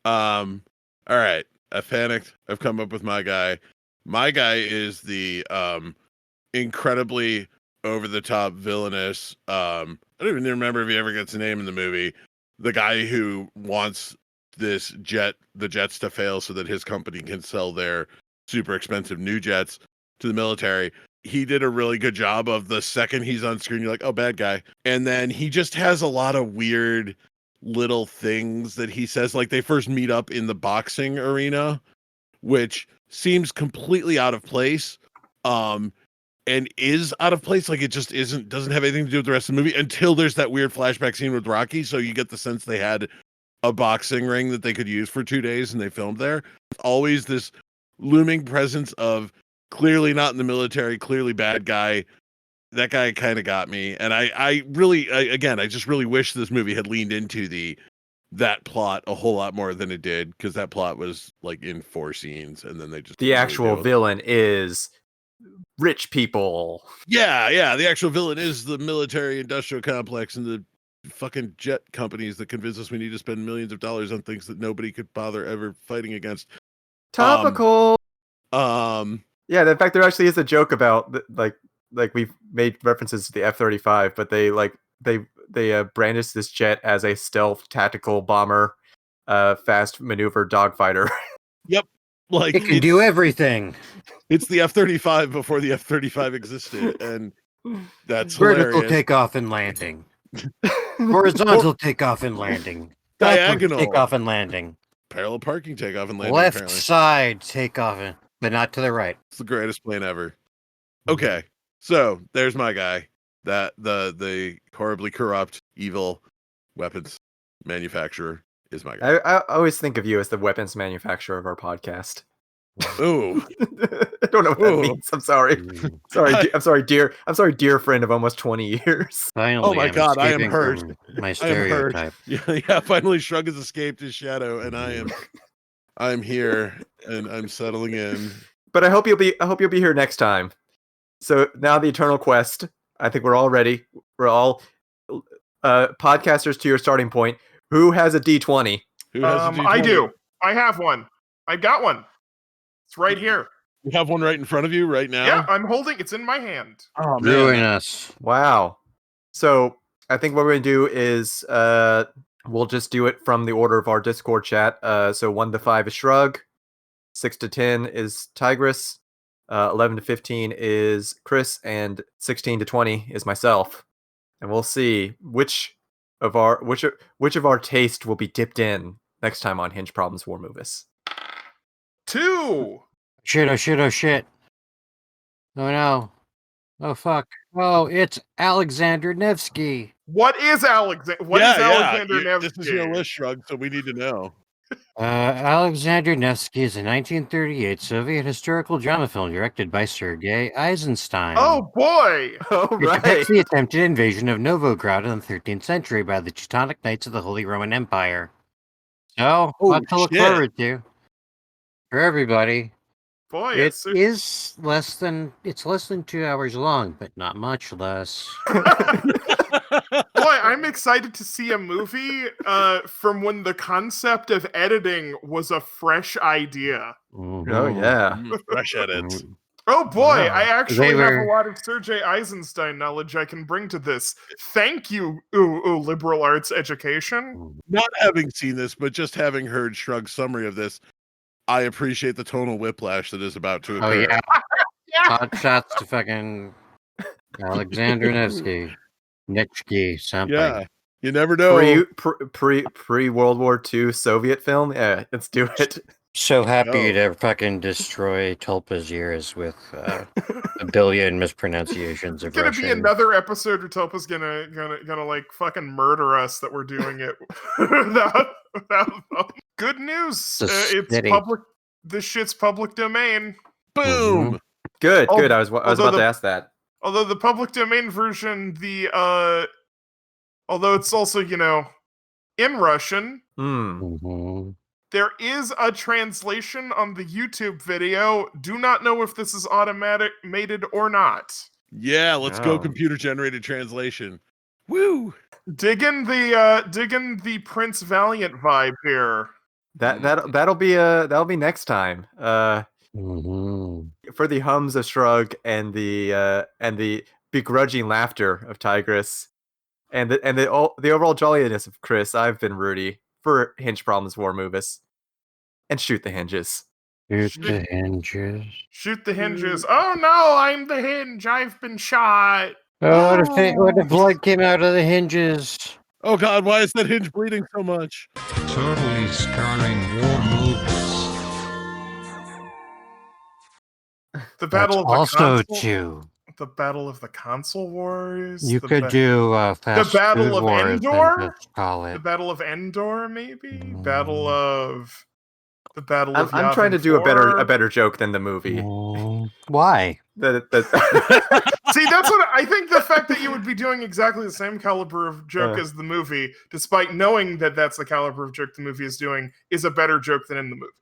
All right. I've panicked. I've come up with my guy. My guy is the incredibly over the top villainous. I don't even remember if he ever gets a name in the movie. The guy who wants the jets to fail so that his company can sell their super expensive new jets to the military. He did a really good job of the second he's on screen, you're like, oh, bad guy. And then he just has a lot of weird little things that he says. Like they first meet up in the boxing arena, which seems completely out of place. And is out of place. Like it just doesn't have anything to do with the rest of the movie until there's that weird flashback scene with Rocky. So you get the sense they had a boxing ring that they could use for 2 days and they filmed there. Always this looming presence of clearly not in the military, clearly bad guy. That guy kind of got me. And I just really wish this movie had leaned into that plot a whole lot more than it did, because that plot was like in 4 scenes and then they just The actual villain is rich people. Yeah. The actual villain is the military industrial complex and the fucking jet companies that convince us we need to spend millions of dollars on things that nobody could bother ever fighting against. Topical. Yeah, in fact, there actually is a joke about like we've made references to the F-35, but they brandish this jet as a stealth tactical bomber, fast maneuver dogfighter. Yep. Like it can do everything. It's the F-35 before the F-35 existed, and that's vertical hilarious. takeoff and landing, horizontal takeoff and landing, diagonal takeoff and landing, parallel parking takeoff and landing, left apparently. side takeoff, but not to the right. It's the greatest plane ever. Okay, so there's my guy. That the horribly corrupt, evil weapons manufacturer is my guy. I always think of you as the weapons manufacturer of our podcast. Ooh. I don't know what that means. I'm sorry. I'm sorry, dear friend of almost 20 years. Finally, oh my God, I am hurt. My stereotype. Yeah, finally Shrug has escaped his shadow, and I'm here and I'm settling in. But I hope you'll be here next time. So now the eternal quest. I think we're all ready. We're all podcasters to your starting point. Who has a D20? Who has a D20? I do. I have one. I've got one. It's right here. You have one right in front of you right now? Yeah, I'm holding. It's in my hand. Oh, man. Ruin us. Wow. So I think what we're going to do is we'll just do it from the order of our Discord chat. So 1 to 5 is Shrug. 6 to 10 is Tigress. 11 to 15 is Chris. And 16 to 20 is myself. And we'll see which of our taste will be dipped in next time on Hinge Problems War Movies. 2. Shit, oh shit, oh shit. Oh no. Oh fuck. Oh, it's Alexander Nevsky. What is Alexander? What is Alexander Nevsky? This is your list, Shrug, so we need to know. Alexander Nevsky is a 1938 Soviet historical drama film directed by Sergei Eisenstein. Oh boy! Oh right. It depicts the attempted invasion of Novgorod in the 13th century by the Teutonic Knights of the Holy Roman Empire. So, what to look forward to for everybody. Boy, it's less than 2 hours long, but not much less. Boy, I'm excited to see a movie from when the concept of editing was a fresh idea. Mm-hmm. Oh yeah, fresh edits. Oh boy, Wow. I actually have a lot of Sergei Eisenstein knowledge I can bring to this. Thank you, liberal arts education. Not having seen this, but just having heard Shrug's summary of this, I appreciate the tonal whiplash that is about to occur. Oh yeah. Hot shots to fucking Alexander Nevsky. Nevsky something. Yeah. You never know. Pre World War II Soviet film? Yeah, let's do it. So happy to fucking destroy Tulpa's ears with a billion mispronunciations of It's gonna Russian. be another episode where Tulpa's gonna like fucking murder us that we're doing it without them. Good news. It's public. This shit's public domain. Boom. Good. I was about to ask that. Although the public domain version, although it's also in Russian, there is a translation on the YouTube video. Do not know if this is automated or not. Yeah, let's go computer generated translation. Woo! Digging the Prince Valiant vibe here. That'll be next time. For the hums of Shrug and the begrudging laughter of Tigress, and the overall jolliness of Chris, I've been Rudy for Hinge Problems War Movies, and shoot the hinges. Shoot the hinges. Shoot the hinges. Oh no, I'm the hinge. I've been shot. Oh, what if blood came out of the hinges? Oh God, why is that hinge bleeding so much? Totally scarring war movies. The Battle of the also Console. too. The Battle of the Console Wars. You could do fast the Battle food of wars Endor. and just call it. The Battle of Endor, maybe. Battle of. The Battle of. I'm trying to do a better joke than the movie. Why? See, that's what I think. The fact that you would be doing exactly the same caliber of joke as the movie, despite knowing that that's the caliber of joke the movie is doing, is a better joke than in the movie.